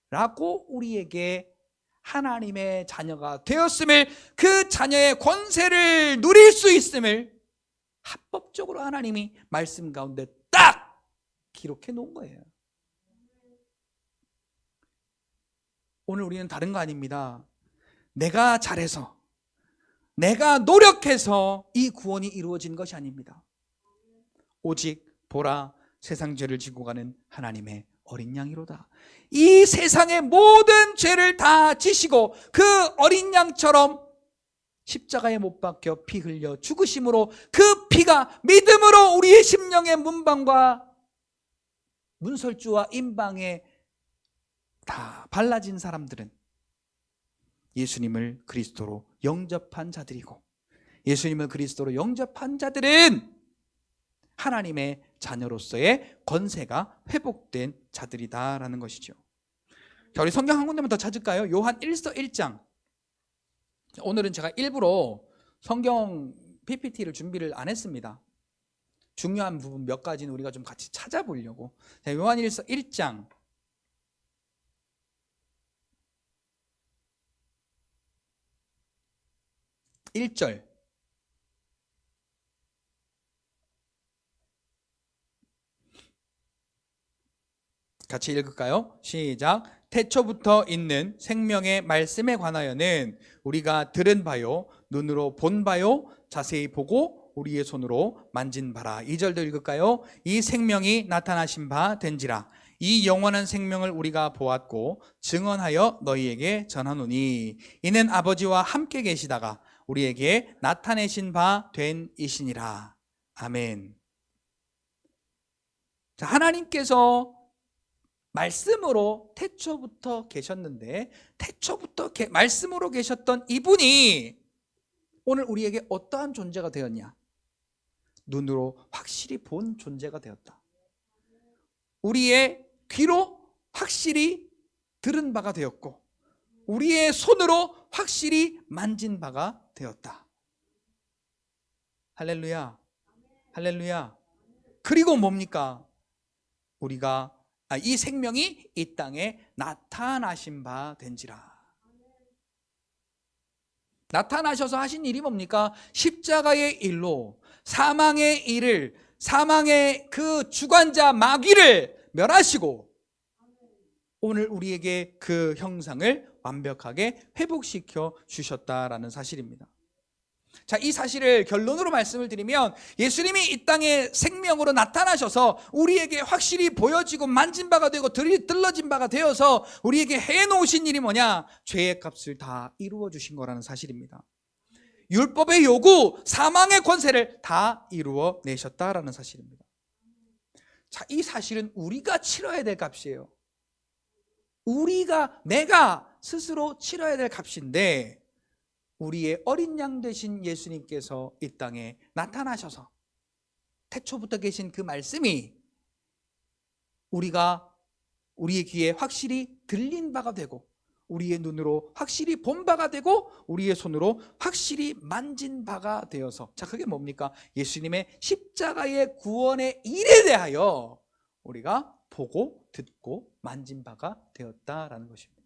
라고 우리에게 하나님의 자녀가 되었음을, 그 자녀의 권세를 누릴 수 있음을 합법적으로 하나님이 말씀 가운데 딱 기록해 놓은 거예요. 오늘 우리는 다른 거 아닙니다. 내가 잘해서, 내가 노력해서 이 구원이 이루어진 것이 아닙니다. 오직 보라, 세상 죄를 지고 가는 하나님의 어린 양이로다. 이 세상의 모든 죄를 다 지시고 그 어린 양처럼 십자가에 못 박혀 피 흘려 죽으심으로 그 피가 믿음으로 우리의 심령의 문방과 문설주와 임방에 다 발라진 사람들은 예수님을 그리스도로 영접한 자들이고, 예수님을 그리스도로 영접한 자들은 하나님의 자녀로서의 권세가 회복된 자들이다라는 것이죠. 자, 우리 성경 한 군데만 더 찾을까요? 요한 1서 1장. 오늘은 제가 일부러 성경 PPT를 준비를 안 했습니다. 중요한 부분 몇 가지는 우리가 좀 같이 찾아보려고. 자, 요한 1서 1장 1절. 같이 읽을까요? 시작. 태초부터 있는 생명의 말씀에 관하여는 우리가 들은 바요, 눈으로 본 바요, 자세히 보고 우리의 손으로 만진 바라. 2절도 읽을까요? 이 생명이 나타나신 바 된지라. 이 영원한 생명을 우리가 보았고 증언하여 너희에게 전하노니 이는 아버지와 함께 계시다가 우리에게 나타내신 바 된 이시니라. 아멘. 자, 하나님께서 말씀으로 태초부터 계셨는데, 태초부터 말씀으로 계셨던 이분이 오늘 우리에게 어떠한 존재가 되었냐? 눈으로 확실히 본 존재가 되었다. 우리의 귀로 확실히 들은 바가 되었고, 우리의 손으로 확실히 만진 바가 되었다. 할렐루야, 할렐루야. 그리고 뭡니까? 우리가 이 생명이 이 땅에 나타나신 바 된지라. 나타나셔서 하신 일이 뭡니까? 십자가의 일로 사망의 일을, 사망의 그 주관자 마귀를 멸하시고 오늘 우리에게 그 형상을 완벽하게 회복시켜 주셨다라는 사실입니다. 자, 이 사실을 결론으로 말씀을 드리면 예수님이 이 땅에 생명으로 나타나셔서 우리에게 확실히 보여지고 만진 바가 되고 들러진 바가 되어서 우리에게 해놓으신 일이 뭐냐? 죄의 값을 다 이루어 주신 거라는 사실입니다. 율법의 요구, 사망의 권세를 다 이루어 내셨다라는 사실입니다. 자, 이 사실은 우리가 치러야 될 값이에요. 내가 스스로 치러야 될 값인데 우리의 어린 양 되신 예수님께서 이 땅에 나타나셔서 태초부터 계신 그 말씀이 우리의 귀에 확실히 들린 바가 되고 우리의 눈으로 확실히 본 바가 되고 우리의 손으로 확실히 만진 바가 되어서, 자, 그게 뭡니까? 예수님의 십자가의 구원의 일에 대하여 우리가 보고 듣고 만진 바가 되었다라는 것입니다.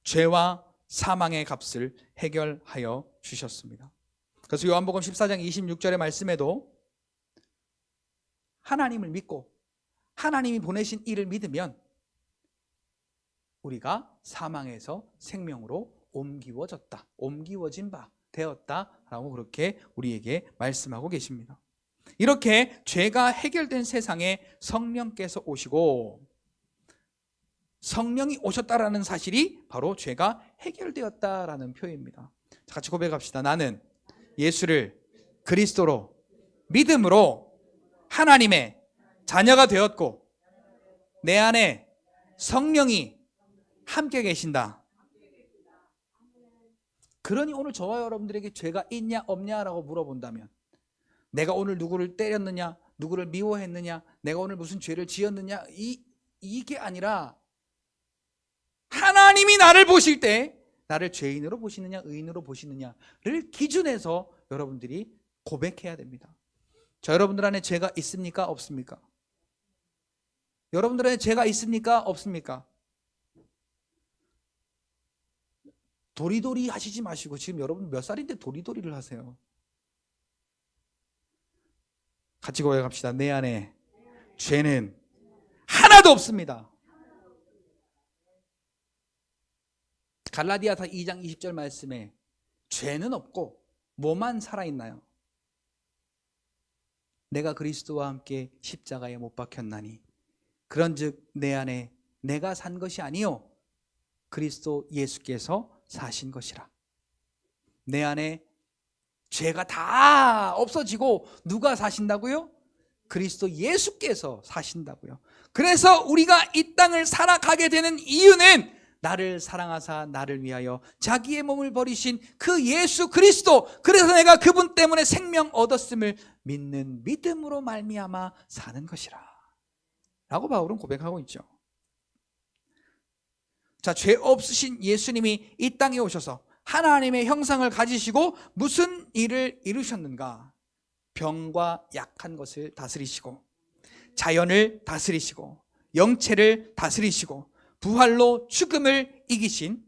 죄와 사망의 값을 해결하여 주셨습니다. 그래서 요한복음 14장 26절의 말씀에도 하나님을 믿고 하나님이 보내신 이를 믿으면 우리가 사망에서 생명으로 옮기워진 바 되었다라고 그렇게 우리에게 말씀하고 계십니다. 이렇게 죄가 해결된 세상에 성령께서 오시고 성령이 오셨다라는 사실이 바로 죄가 해결되었다라는 표현입니다. 자, 같이 고백합시다. 나는 예수를 그리스도로 믿음으로 하나님의 자녀가 되었고 내 안에 성령이 함께 계신다. 그러니 오늘 저와 여러분들에게 죄가 있냐 없냐라고 물어본다면, 내가 오늘 누구를 때렸느냐, 누구를 미워했느냐, 내가 오늘 무슨 죄를 지었느냐, 이게 아니라 하나님이 나를 보실 때 나를 죄인으로 보시느냐 의인으로 보시느냐를 기준해서 여러분들이 고백해야 됩니다. 자, 여러분들 안에 죄가 있습니까? 없습니까? 여러분들 안에 죄가 있습니까? 없습니까? 도리도리 하시지 마시고, 지금 여러분 몇 살인데 도리도리를 하세요? 같이 고백합시다. 내 안에 죄는 하나도 없습니다. 갈라디아서 2장 20절 말씀에 죄는 없고 뭐만 살아있나요? 내가 그리스도와 함께 십자가에 못 박혔나니 그런즉 내 안에 내가 산 것이 아니요 그리스도 예수께서 사신 것이라. 내 안에 죄가 다 없어지고 누가 사신다고요? 그리스도 예수께서 사신다고요. 그래서 우리가 이 땅을 살아가게 되는 이유는 나를 사랑하사 나를 위하여 자기의 몸을 버리신 그 예수 그리스도, 그래서 내가 그분 때문에 생명 얻었음을 믿는 믿음으로 말미암아 사는 것이라 라고 바울은 고백하고 있죠. 자, 죄 없으신 예수님이 이 땅에 오셔서 하나님의 형상을 가지시고 무슨 일을 이루셨는가? 병과 약한 것을 다스리시고 자연을 다스리시고 영체를 다스리시고 부활로 죽음을 이기신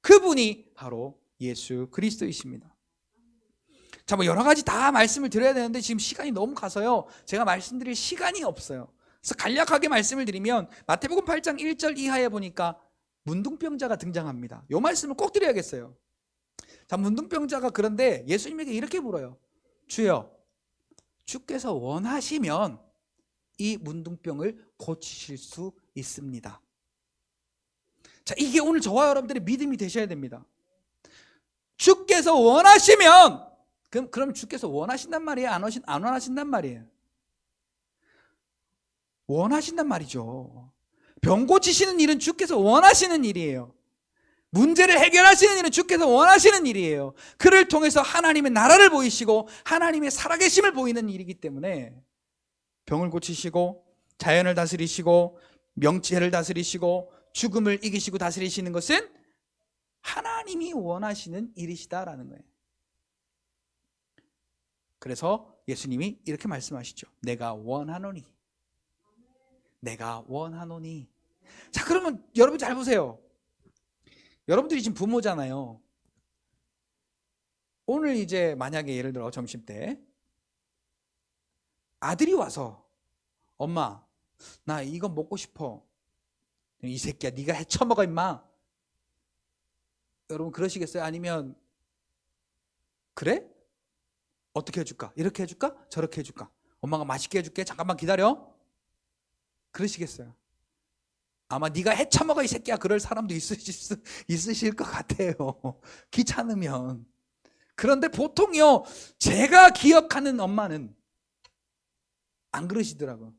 그분이 바로 예수 그리스도이십니다. 자, 뭐 여러 가지 다 말씀을 드려야 되는데 지금 시간이 너무 가서요, 제가 말씀드릴 시간이 없어요. 그래서 간략하게 말씀을 드리면 마태복음 8장 1절 이하에 보니까 문둥병자가 등장합니다. 이 말씀을 꼭 드려야겠어요. 자, 문둥병자가 그런데 예수님에게 이렇게 물어요. 주여, 주께서 원하시면 이 문둥병을 고치실 수 있습니다. 자, 이게 오늘 저와 여러분들의 믿음이 되셔야 됩니다. 주께서 원하시면, 그럼 주께서 원하신단 말이에요? 안 원하신단 말이에요? 원하신단 말이죠. 병 고치시는 일은 주께서 원하시는 일이에요. 문제를 해결하시는 일은 주께서 원하시는 일이에요. 그를 통해서 하나님의 나라를 보이시고 하나님의 살아계심을 보이는 일이기 때문에 병을 고치시고 자연을 다스리시고 명체를 다스리시고 죽음을 이기시고 다스리시는 것은 하나님이 원하시는 일이시다라는 거예요. 그래서 예수님이 이렇게 말씀하시죠. 내가 원하노니. 내가 원하노니. 자, 그러면 여러분 잘 보세요. 여러분들이 지금 부모잖아요. 오늘 이제 만약에 예를 들어 점심때 아들이 와서 엄마 나 이거 먹고 싶어. 이 새끼야 네가 해쳐먹어 임마. 여러분 그러시겠어요? 아니면 그래? 어떻게 해줄까? 이렇게 해줄까? 저렇게 해줄까? 엄마가 맛있게 해줄게. 잠깐만 기다려. 그러시겠어요? 아마 네가 해쳐먹어 이 새끼야. 그럴 사람도 있으실 것 같아요. 귀찮으면. 그런데 보통요, 제가 기억하는 엄마는 안 그러시더라고요.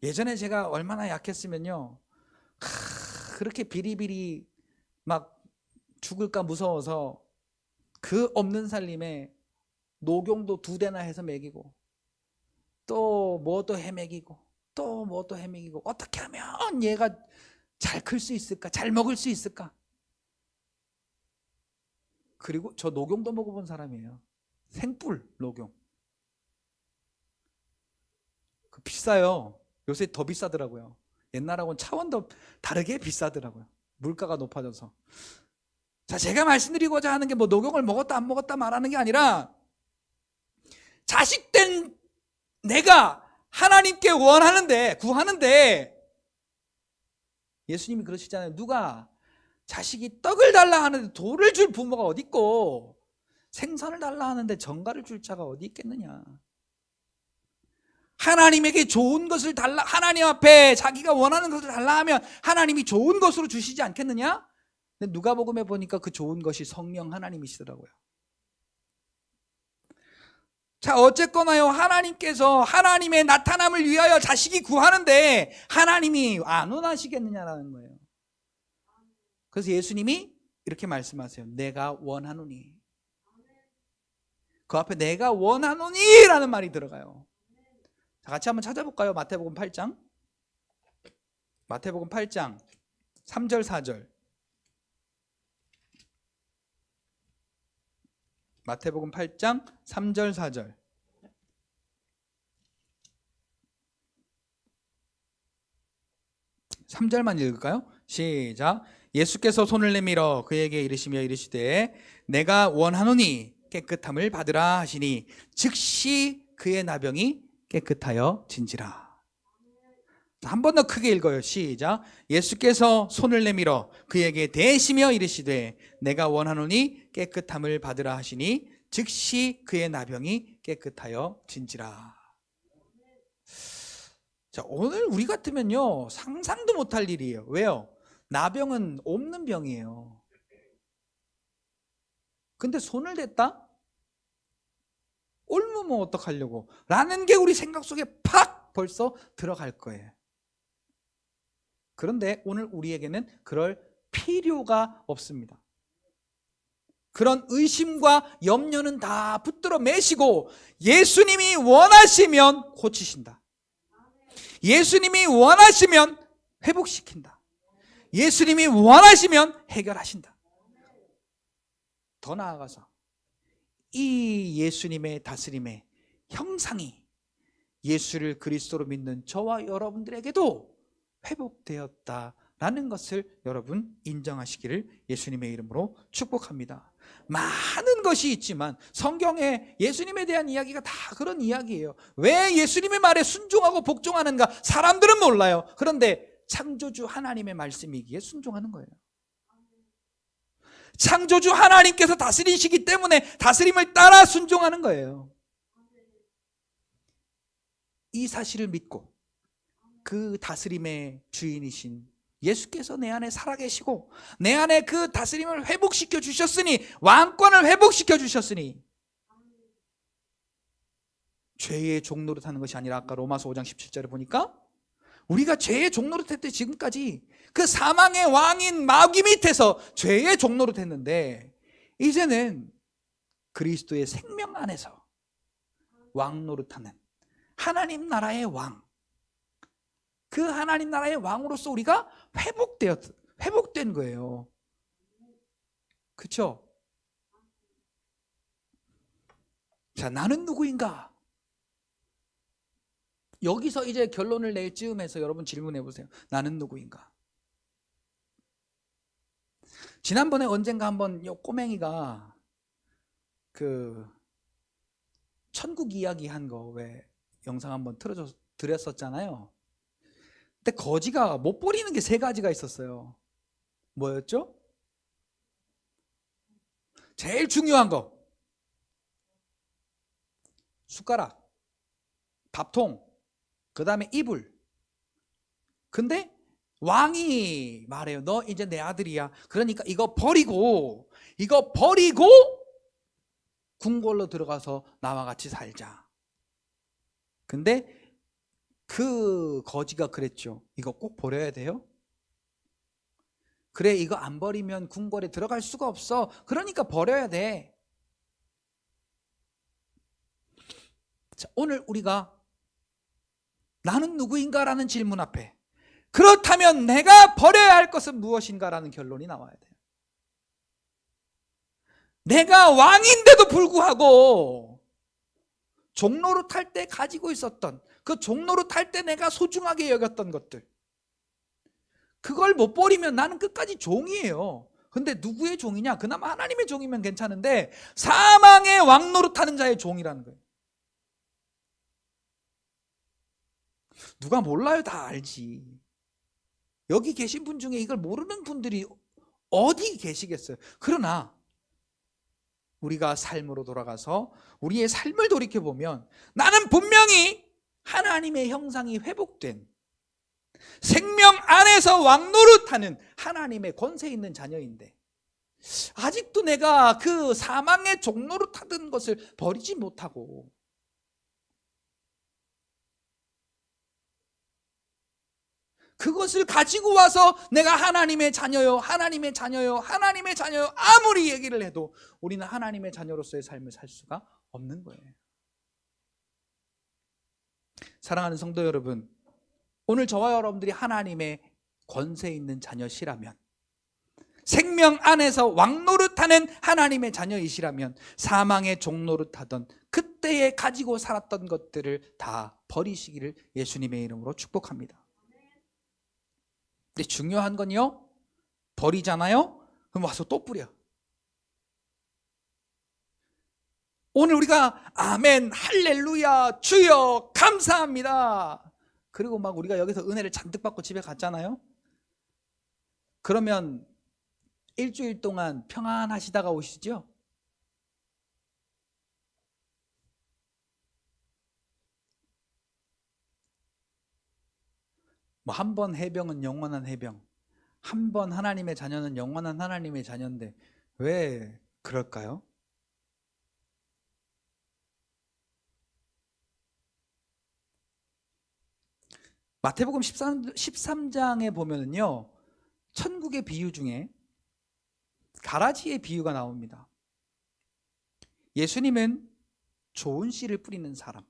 예전에 제가 얼마나 약했으면요, 그렇게 비리비리 막 죽을까 무서워서 그 없는 살림에 녹용도 2대나 해서 먹이고 또 뭐 또 해먹이고 또 뭐 또 해먹이고 어떻게 하면 얘가 잘 클 수 있을까? 잘 먹을 수 있을까? 그리고 저 녹용도 먹어본 사람이에요. 생뿔 녹용. 그 비싸요. 요새 더 비싸더라고요. 옛날하고는 차원도 다르게 비싸더라고요. 물가가 높아져서. 자, 제가 말씀드리고자 하는 게 뭐 녹용을 먹었다 안 먹었다 말하는 게 아니라 자식된 내가 하나님께 원하는데 구하는데 예수님이 그러시잖아요. 누가 자식이 떡을 달라 하는데 돌을 줄 부모가 어디 있고 생선을 달라 하는데 정갈을 줄 자가 어디 있겠느냐. 하나님에게 좋은 것을 달라, 하나님 앞에 자기가 원하는 것을 달라 하면 하나님이 좋은 것으로 주시지 않겠느냐? 근데 누가복음에 보니까 그 좋은 것이 성령 하나님이시더라고요. 자, 어쨌거나요, 하나님께서 하나님의 나타남을 위하여 자식이 구하는데 하나님이 안 원하시겠느냐라는 거예요. 그래서 예수님이 이렇게 말씀하세요. 내가 원하노니. 그 앞에 내가 원하노니 라는 말이 들어가요. 자, 같이 한번 찾아볼까요? 마태복음 8장. 마태복음 8장 3절 4절. 마태복음 8장 3절 4절. (3절만) 읽을까요? 시작. 예수께서 손을 내밀어 그에게 이르시며 이르시되 내가 원하노니 깨끗함을 받으라 하시니 즉시 그의 나병이 깨끗하여 진지라. 한 번 더 크게 읽어요. 시작. 예수께서 손을 내밀어 그에게 대시며 이르시되 내가 원하노니 깨끗함을 받으라 하시니 즉시 그의 나병이 깨끗하여 진지라. 자, 오늘 우리 같으면요 상상도 못할 일이에요. 왜요? 나병은 없는 병이에요. 근데 손을 댔다? 옮으면 어떡하려고? 라는 게 우리 생각 속에 팍 벌써 들어갈 거예요. 그런데 오늘 우리에게는 그럴 필요가 없습니다. 그런 의심과 염려는 다 붙들어 매시고 예수님이 원하시면 고치신다. 예수님이 원하시면 회복시킨다. 예수님이 원하시면 해결하신다. 더 나아가서 이 예수님의 다스림의 형상이 예수를 그리스도로 믿는 저와 여러분들에게도 회복되었다라는 것을 여러분 인정하시기를 예수님의 이름으로 축복합니다. 많은 것이 있지만 성경에 예수님에 대한 이야기가 다 그런 이야기예요. 왜 예수님의 말에 순종하고 복종하는가 사람들은 몰라요. 그런데 창조주 하나님의 말씀이기에 순종하는 거예요. 창조주 하나님께서 다스리시기 때문에 다스림을 따라 순종하는 거예요. 이 사실을 믿고 그 다스림의 주인이신 예수께서 내 안에 살아계시고 내 안에 그 다스림을 회복시켜 주셨으니 왕권을 회복시켜 주셨으니 죄의 종노릇하는 것이 아니라 아까 로마서 5장 17절에 보니까 우리가 죄의 종노릇할 때 지금까지 그 사망의 왕인 마귀 밑에서 죄의 종노릇했는데 이제는 그리스도의 생명 안에서 왕노릇하는 하나님 나라의 왕 그 하나님 나라의 왕으로서 우리가 회복된 거예요. 그렇죠? 자, 나는 누구인가? 여기서 이제 결론을 낼 즈음에서 여러분 질문해 보세요. 나는 누구인가? 지난번에 언젠가 한번 요 꼬맹이가 그 천국 이야기 한 거 왜 영상 한번 드렸었잖아요. 근데 거지가 못 버리는 게 3가지가 있었어요. 뭐였죠? 제일 중요한 거 숟가락, 밥통, 그 다음에 이불. 근데 왕이 말해요. 너 이제 내 아들이야. 그러니까 이거 버리고 궁궐로 들어가서 나와 같이 살자. 근데 그 거지가 그랬죠. 이거 꼭 버려야 돼요? 그래, 이거 안 버리면 궁궐에 들어갈 수가 없어. 그러니까 버려야 돼. 자, 오늘 우리가 나는 누구인가라는 질문 앞에 그렇다면 내가 버려야 할 것은 무엇인가라는 결론이 나와야 돼요. 내가 왕인데도 불구하고 종로로 탈 때 가지고 있었던 그 종로로 탈 때 내가 소중하게 여겼던 것들, 그걸 못 버리면 나는 끝까지 종이에요. 근데 누구의 종이냐? 그나마 하나님의 종이면 괜찮은데 사망의 왕노릇 타는 자의 종이라는 거예요. 누가 몰라요? 다 알지. 여기 계신 분 중에 이걸 모르는 분들이 어디 계시겠어요? 그러나 우리가 삶으로 돌아가서 우리의 삶을 돌이켜보면 나는 분명히 하나님의 형상이 회복된 생명 안에서 왕노릇하는 하나님의 권세 있는 자녀인데 아직도 내가 그 사망의 종노릇하던 것을 버리지 못하고 그것을 가지고 와서 내가 하나님의 자녀요, 하나님의 자녀요, 하나님의 자녀요 아무리 얘기를 해도 우리는 하나님의 자녀로서의 삶을 살 수가 없는 거예요. 사랑하는 성도 여러분, 오늘 저와 여러분들이 하나님의 권세 있는 자녀시라면, 생명 안에서 왕노릇하는 하나님의 자녀이시라면 사망의 종노릇하던 그때에 가지고 살았던 것들을 다 버리시기를 예수님의 이름으로 축복합니다. 근데 중요한 건요, 버리잖아요? 그럼 와서 또 뿌려. 오늘 우리가 아멘, 할렐루야, 주여 감사합니다, 그리고 막 우리가 여기서 은혜를 잔뜩 받고 집에 갔잖아요. 그러면 일주일 동안 평안하시다가 오시죠? 뭐 한 번 해병은 영원한 해병, 한 번 하나님의 자녀는 영원한 하나님의 자녀인데 왜 그럴까요? 마태복음 13장에 보면은요, 천국의 비유 중에 가라지의 비유가 나옵니다. 예수님은 좋은 씨를 뿌리는 사람,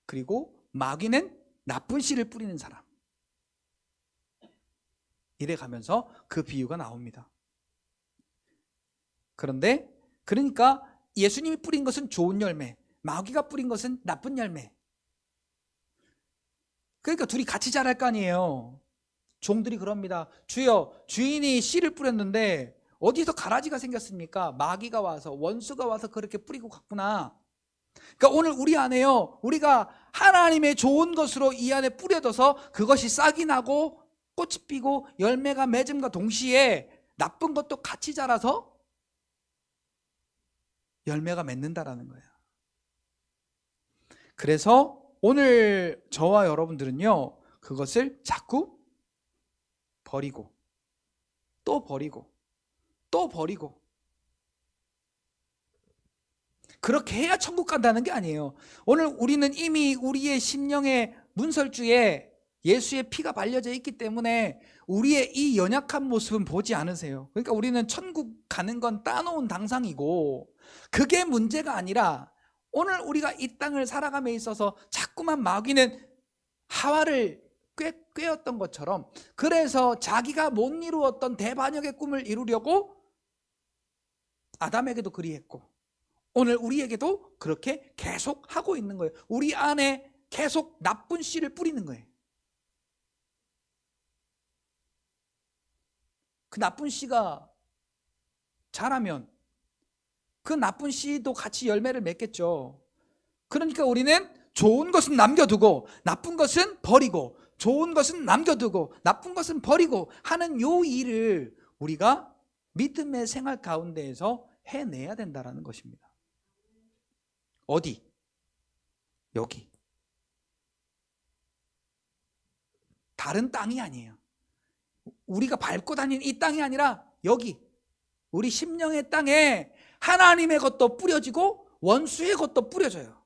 그리고 마귀는 나쁜 씨를 뿌리는 사람, 이래 가면서 그 비유가 나옵니다. 그런데 그러니까 예수님이 뿌린 것은 좋은 열매, 마귀가 뿌린 것은 나쁜 열매. 그러니까 둘이 같이 자랄 거 아니에요. 종들이 그럽니다. 주여, 주인이 씨를 뿌렸는데 어디서 가라지가 생겼습니까? 마귀가 와서, 원수가 와서 그렇게 뿌리고 갔구나. 그러니까 오늘 우리 안에요, 우리가 하나님의 좋은 것으로 이 안에 뿌려둬서 그것이 싹이 나고 꽃이 피고 열매가 맺음과 동시에 나쁜 것도 같이 자라서 열매가 맺는다라는 거예요. 그래서 오늘 저와 여러분들은요, 그것을 자꾸 버리고 또 버리고 또 버리고, 그렇게 해야 천국 간다는 게 아니에요. 오늘 우리는 이미 우리의 심령의 문설주에 예수의 피가 발려져 있기 때문에 우리의 이 연약한 모습은 보지 않으세요. 그러니까 우리는 천국 가는 건 따놓은 당상이고, 그게 문제가 아니라 오늘 우리가 이 땅을 살아감에 있어서 자꾸만 마귀는 하와를 꾀었던 것처럼, 그래서 자기가 못 이루었던 대반역의 꿈을 이루려고 아담에게도 그리했고 오늘 우리에게도 그렇게 계속 하고 있는 거예요. 우리 안에 계속 나쁜 씨를 뿌리는 거예요. 그 나쁜 씨가 자라면 그 나쁜 씨도 같이 열매를 맺겠죠. 그러니까 우리는 좋은 것은 남겨두고 나쁜 것은 버리고, 좋은 것은 남겨두고 나쁜 것은 버리고 하는 요 일을 우리가 믿음의 생활 가운데에서 해내야 된다는 것입니다. 어디? 여기. 다른 땅이 아니에요. 우리가 밟고 다니는 이 땅이 아니라 여기 우리 심령의 땅에 하나님의 것도 뿌려지고 원수의 것도 뿌려져요.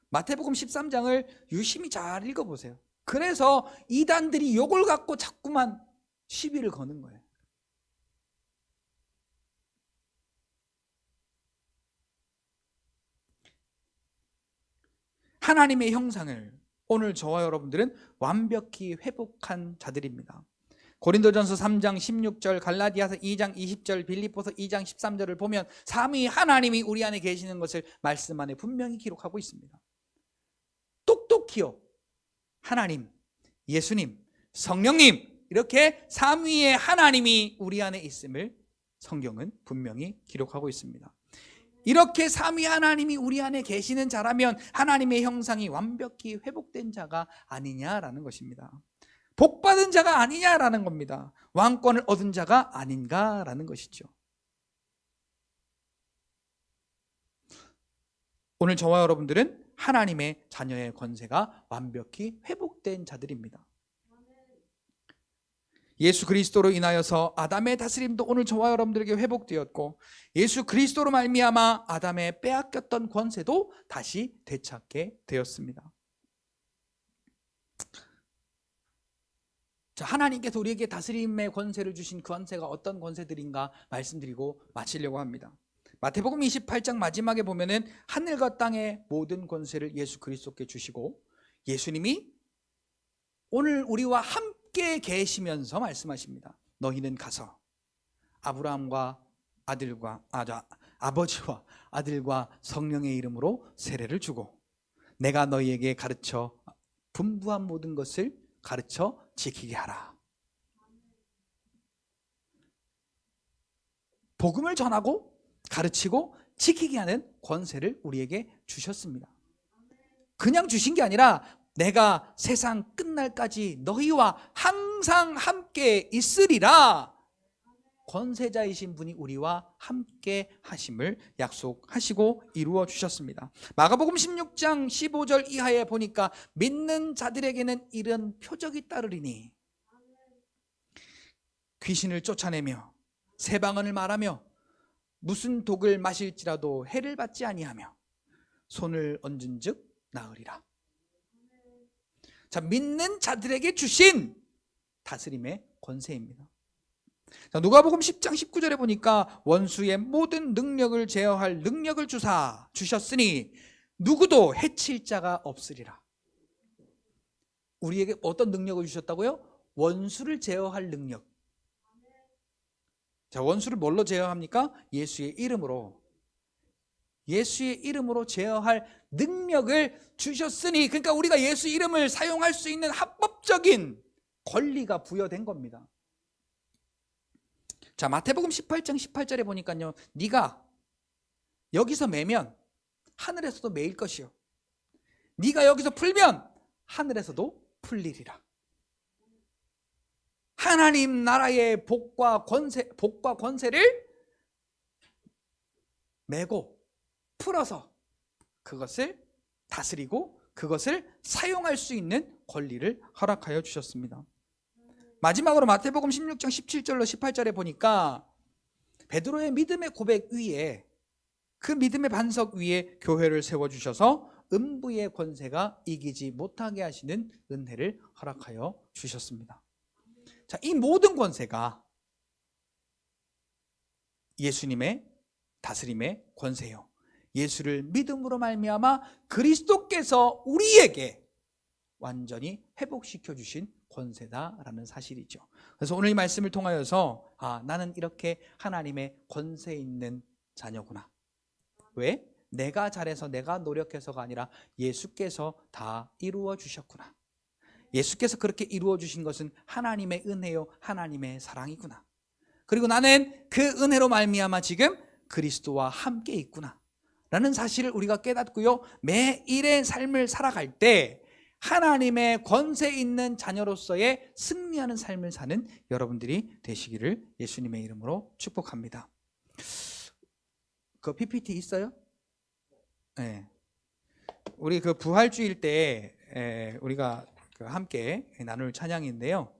마태복음 13장을 유심히 잘 읽어보세요. 그래서 이단들이 요걸 갖고 자꾸만 시비를 거는 거예요. 하나님의 형상을 오늘 저와 여러분들은 완벽히 회복한 자들입니다. 고린도전서 3장 16절, 갈라디아서 2장 20절, 빌립보서 2장 13절을 보면 삼위 하나님이 우리 안에 계시는 것을 말씀 안에 분명히 기록하고 있습니다. 똑똑히요, 하나님, 예수님, 성령님, 이렇게 삼위의 하나님이 우리 안에 있음을 성경은 분명히 기록하고 있습니다. 이렇게 삼위 하나님이 우리 안에 계시는 자라면 하나님의 형상이 완벽히 회복된 자가 아니냐라는 것입니다. 복받은 자가 아니냐라는 겁니다. 왕권을 얻은 자가 아닌가라는 것이죠. 오늘 저와 여러분들은 하나님의 자녀의 권세가 완벽히 회복된 자들입니다. 예수 그리스도로 인하여서 아담의 다스림도 오늘 저와 여러분들에게 회복되었고, 예수 그리스도로 말미암아 아담의 빼앗겼던 권세도 다시 되찾게 되었습니다. 자, 하나님께서 우리에게 다스림의 권세를 주신 그 권세가 어떤 권세들인가 말씀드리고 마치려고 합니다. 마태복음 28장 마지막에 보면은 하늘과 땅의 모든 권세를 예수 그리스도께 주시고, 예수님이 오늘 우리와 함께 계시면서 말씀하십니다. 너희는 가서 아브라함과 아버지와 아들과 성령의 이름으로 세례를 주고 내가 너희에게 가르쳐 분부한 모든 것을 가르쳐 지키게 하라. 복음을 전하고 가르치고 지키게 하는 권세를 우리에게 주셨습니다. 그냥 주신 게 아니라 내가 세상 끝날까지 너희와 항상 함께 있으리라. 권세자이신 분이 우리와 함께 하심을 약속하시고 이루어 주셨습니다. 마가복음 16장 15절 이하에 보니까 믿는 자들에게는 이런 표적이 따르리니 귀신을 쫓아내며 새 방언을 말하며 무슨 독을 마실지라도 해를 받지 아니하며 손을 얹은즉 나으리라. 자, 믿는 자들에게 주신 다스림의 권세입니다. 자, 누가복음 10장 19절에 보니까 원수의 모든 능력을 제어할 능력을 주셨으니 누구도 해칠 자가 없으리라. 우리에게 어떤 능력을 주셨다고요? 원수를 제어할 능력. 자, 원수를 뭘로 제어합니까? 예수의 이름으로. 예수의 이름으로 제어할 능력을 주셨으니, 그러니까 우리가 예수 이름을 사용할 수 있는 합법적인 권리가 부여된 겁니다. 자, 마태복음 18장 18절에 보니까요, 네가 여기서 매면 하늘에서도 매일 것이요, 네가 여기서 풀면 하늘에서도 풀리리라. 하나님 나라의 복과 권세를 메고 풀어서 그것을 다스리고 그것을 사용할 수 있는 권리를 허락하여 주셨습니다. 마지막으로 마태복음 16장 17절로 18절에 보니까 베드로의 믿음의 고백 위에, 그 믿음의 반석 위에 교회를 세워주셔서 음부의 권세가 이기지 못하게 하시는 은혜를 허락하여 주셨습니다. 자, 이 모든 권세가 예수님의 다스림의 권세요, 예수를 믿음으로 말미암아 그리스도께서 우리에게 완전히 회복시켜 주신 권세다라는 사실이죠. 그래서 오늘 이 말씀을 통하여서 나는 이렇게 하나님의 권세 있는 자녀구나. 왜? 내가 잘해서 내가 노력해서가 아니라 예수께서 다 이루어 주셨구나. 예수께서 그렇게 이루어 주신 것은 하나님의 은혜요 하나님의 사랑이구나. 그리고 나는 그 은혜로 말미암아 지금 그리스도와 함께 있구나 라는 사실을 우리가 깨닫고요, 매일의 삶을 살아갈 때 하나님의 권세 있는 자녀로서의 승리하는 삶을 사는 여러분들이 되시기를 예수님의 이름으로 축복합니다. 그 PPT 있어요? 네. 우리 그 부활주일 때 우리가 함께 나눌 찬양인데요,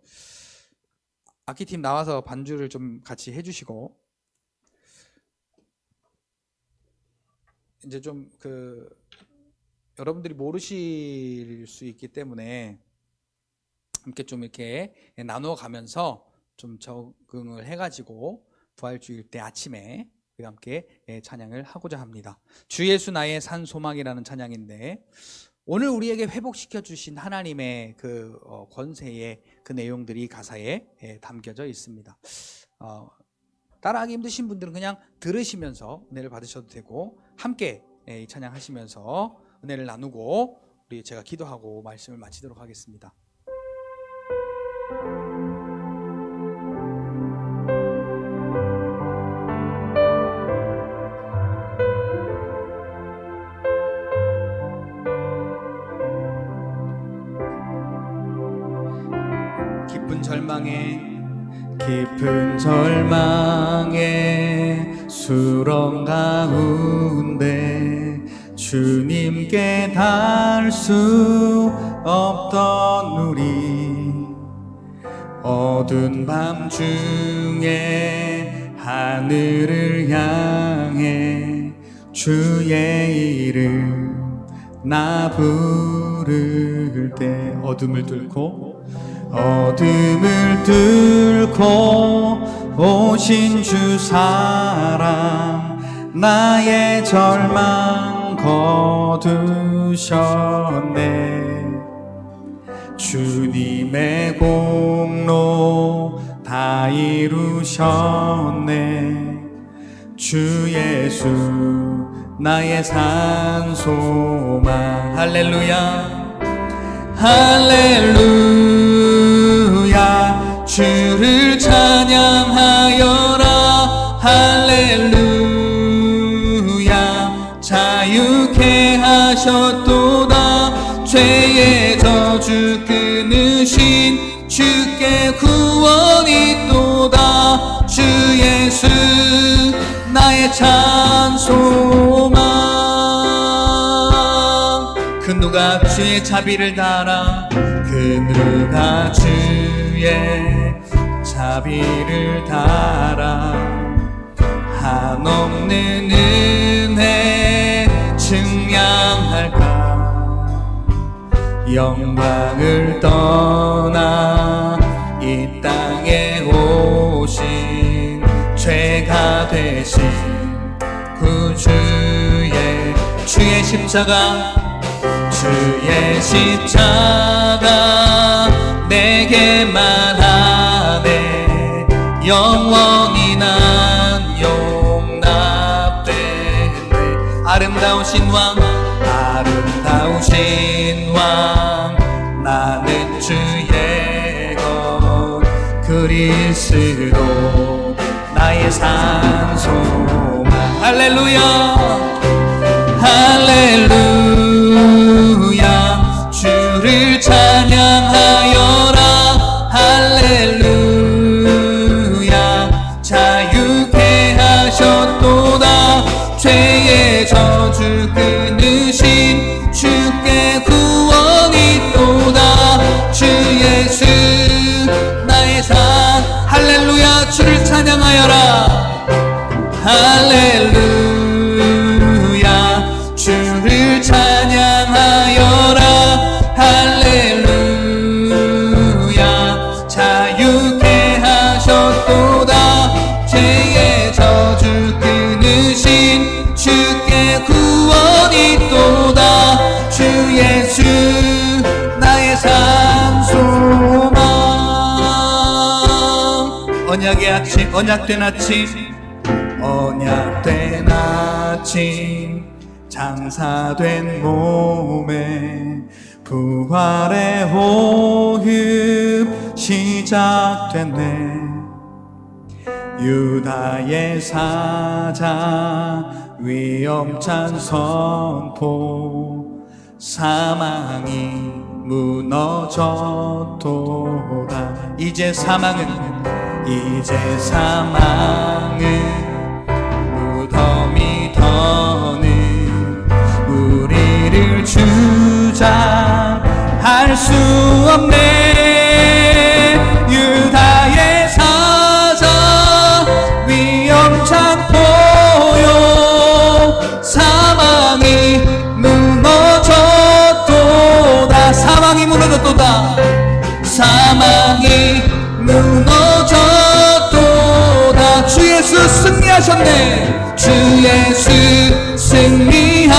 악기팀 나와서 반주를 좀 같이 해주시고, 이제 좀 여러분들이 모르실 수 있기 때문에 함께 좀 이렇게 나누어 가면서 좀 적응을 해가지고 부활주일 때 아침에 우리가 함께 찬양을 하고자 합니다. 주 예수 나의 산 소망이라는 찬양인데, 오늘 우리에게 회복시켜 주신 하나님의 그 권세의 그 내용들이 가사에 담겨져 있습니다. 따라하기 힘드신 분들은 그냥 들으시면서 은혜를 받으셔도 되고, 함께 이 찬양하시면서 은혜를 나누고 우리 제가 기도하고 말씀을 마치도록 하겠습니다. 깊은 절망에 수렁 가운데 주님께 닿을 수 없던 우리, 어두운 밤 중에 하늘을 향해 주의 이름 나 부를 때, 어둠을 뚫고 오신 주 사랑 나의 절망 거두셨네. 주님의 공로 다 이루셨네. 주 예수 나의 산 소망. 할렐루야 할렐루야. 주를 찬양하여라. 할렐루야. 자유케 하셨도다. 죄의 저주 끊으신 주께 구원이 있도다. 주 예수 나의 찬소망. 그 누가 주의 자비를 달아, 그 누가 주의 자비를 달아. 한없는 은혜 증량할까. 영광을 떠나 이 땅에 오신 죄가 되신 구주의 주의 십자가, 주의 십자가 내게 말하네. 영원히 난 용납되네. 아름다우신 왕, 아름다우신 왕, 나는 주의 것 그리스도 나의 산 소망. 할렐루야 할렐루야. 주를 찬양하여라. 할렐루야. 자유케 하셨도다. 죄의 저주 끊으신 주께 구원이 있도다. 주 예수 나의 산. 할렐루야. 주를 찬양하여라. 할렐루야. 주를 찬양하여라. 할렐루야. 자유케 하셨도다. 죄의 저주 끊으신 주께 언약의 아침, 언약된 아침, 언약된 아침, 장사된 몸에 부활의 호흡 시작됐네. 유다의 사자 위엄찬 선포, 사망이 무너졌도다. 이제 사망은 무덤이 더는 우리를 주장할 수 없네. 유다의 사자 위엄찬 포효, 사망이 무너졌도다. 사망이 무너졌도다. 사망이 무너졌도다. 주 예수 승리하셨네. 주 예수 승리하셨네.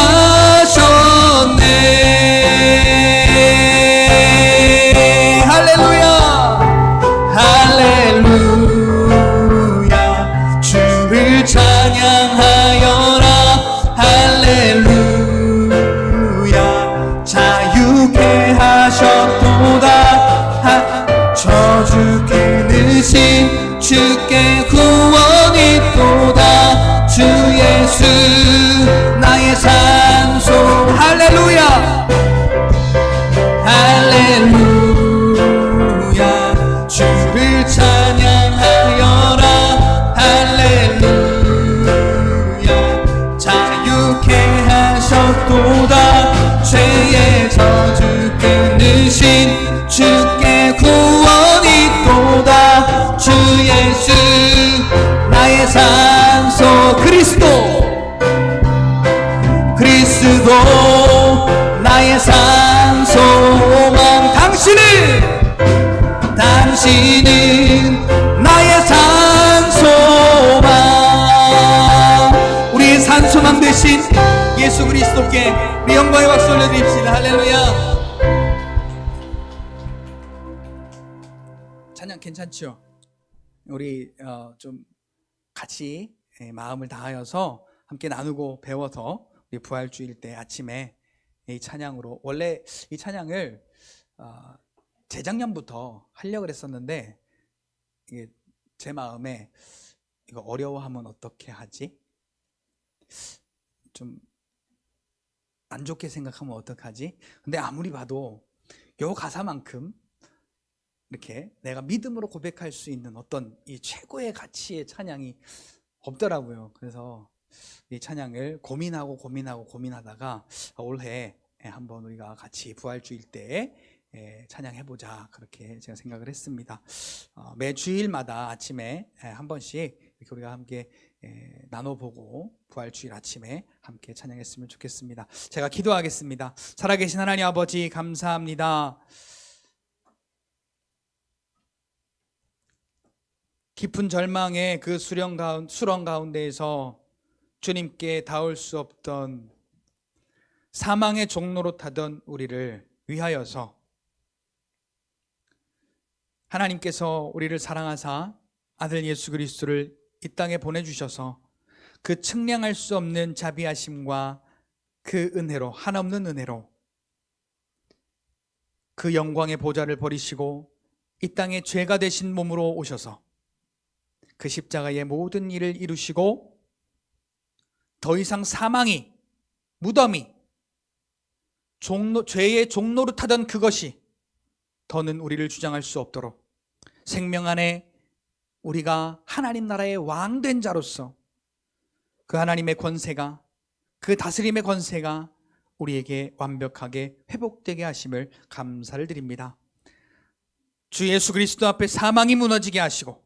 할렐루야, 할렐루야. 주를 찬양하여라. 할렐루야. 자유케 하셨도다. 저주 끊으신 주께 구원이 있도다. 주 예수 나의 산소. 할렐루야, 할렐루야. 주를 찬양하여라. 할렐루야. 자유케 하셨도다. 죄의 저주 끊으신 주께 구원이 있도다. 주 예수 나의 산소. 그리스도 나의 산소만. 당신은 나의 산소만. 우리의 산소만 되신 예수 그리스도께 우리 영광의 박수 올려드립시다. 할렐루야. 찬양 괜찮죠? 우리 좀 같이 마음을 다하여서 함께 나누고 배워서 우리 부활주일 때 아침에 이 찬양으로, 원래 이 찬양을 재작년부터 하려고 그랬었는데 이게 제 마음에 이거 어려워하면 어떻게 하지? 좀 안 좋게 생각하면 어떡하지? 근데 아무리 봐도 요 가사만큼 이렇게 내가 믿음으로 고백할 수 있는 어떤 이 최고의 가치의 찬양이 없더라고요. 그래서 이 찬양을 고민하다가 올해 한번 우리가 같이 부활주일 때 찬양해보자, 그렇게 제가 생각을 했습니다. 매 주일마다 아침에 한 번씩 이렇게 우리가 함께 나눠보고 부활주일 아침에 함께 찬양했으면 좋겠습니다. 제가 기도하겠습니다. 살아계신 하나님 아버지, 감사합니다. 깊은 절망의 그 수렁 가운데에서 주님께 닿을 수 없던 사망의 종로로 타던 우리를 위하여서 하나님께서 우리를 사랑하사 아들 예수 그리스도를 이 땅에 보내주셔서 그 측량할 수 없는 자비하심과 그 은혜로, 한없는 은혜로 그 영광의 보좌를 버리시고 이 땅에 죄가 되신 몸으로 오셔서 그 십자가의 모든 일을 이루시고 더 이상 사망이, 무덤이, 죄의 종로로 타던 그것이 더는 우리를 주장할 수 없도록 생명 안에 우리가 하나님 나라의 왕된 자로서 그 하나님의 권세가, 그 다스림의 권세가 우리에게 완벽하게 회복되게 하심을 감사를 드립니다. 주 예수 그리스도 앞에 사망이 무너지게 하시고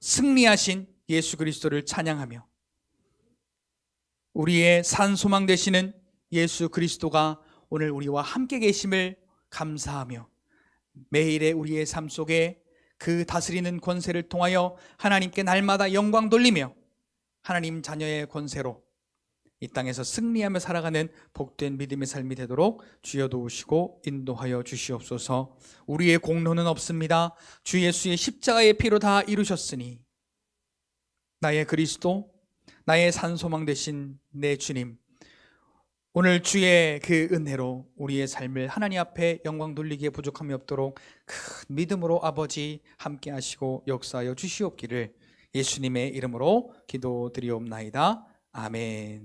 승리하신 예수 그리스도를 찬양하며 우리의 산소망 되시는 예수 그리스도가 오늘 우리와 함께 계심을 감사하며 매일의 우리의 삶 속에 그 다스리는 권세를 통하여 하나님께 날마다 영광 돌리며 하나님 자녀의 권세로 이 땅에서 승리하며 살아가는 복된 믿음의 삶이 되도록 주여 도우시고 인도하여 주시옵소서. 우리의 공로는 없습니다. 주 예수의 십자가의 피로 다 이루셨으니 나의 그리스도, 나의 산소망 되신 내 주님, 오늘 주의 그 은혜로 우리의 삶을 하나님 앞에 영광 돌리기에 부족함이 없도록 큰 믿음으로 아버지 함께 하시고 역사하여 주시옵기를 예수님의 이름으로 기도드리옵나이다. 아멘.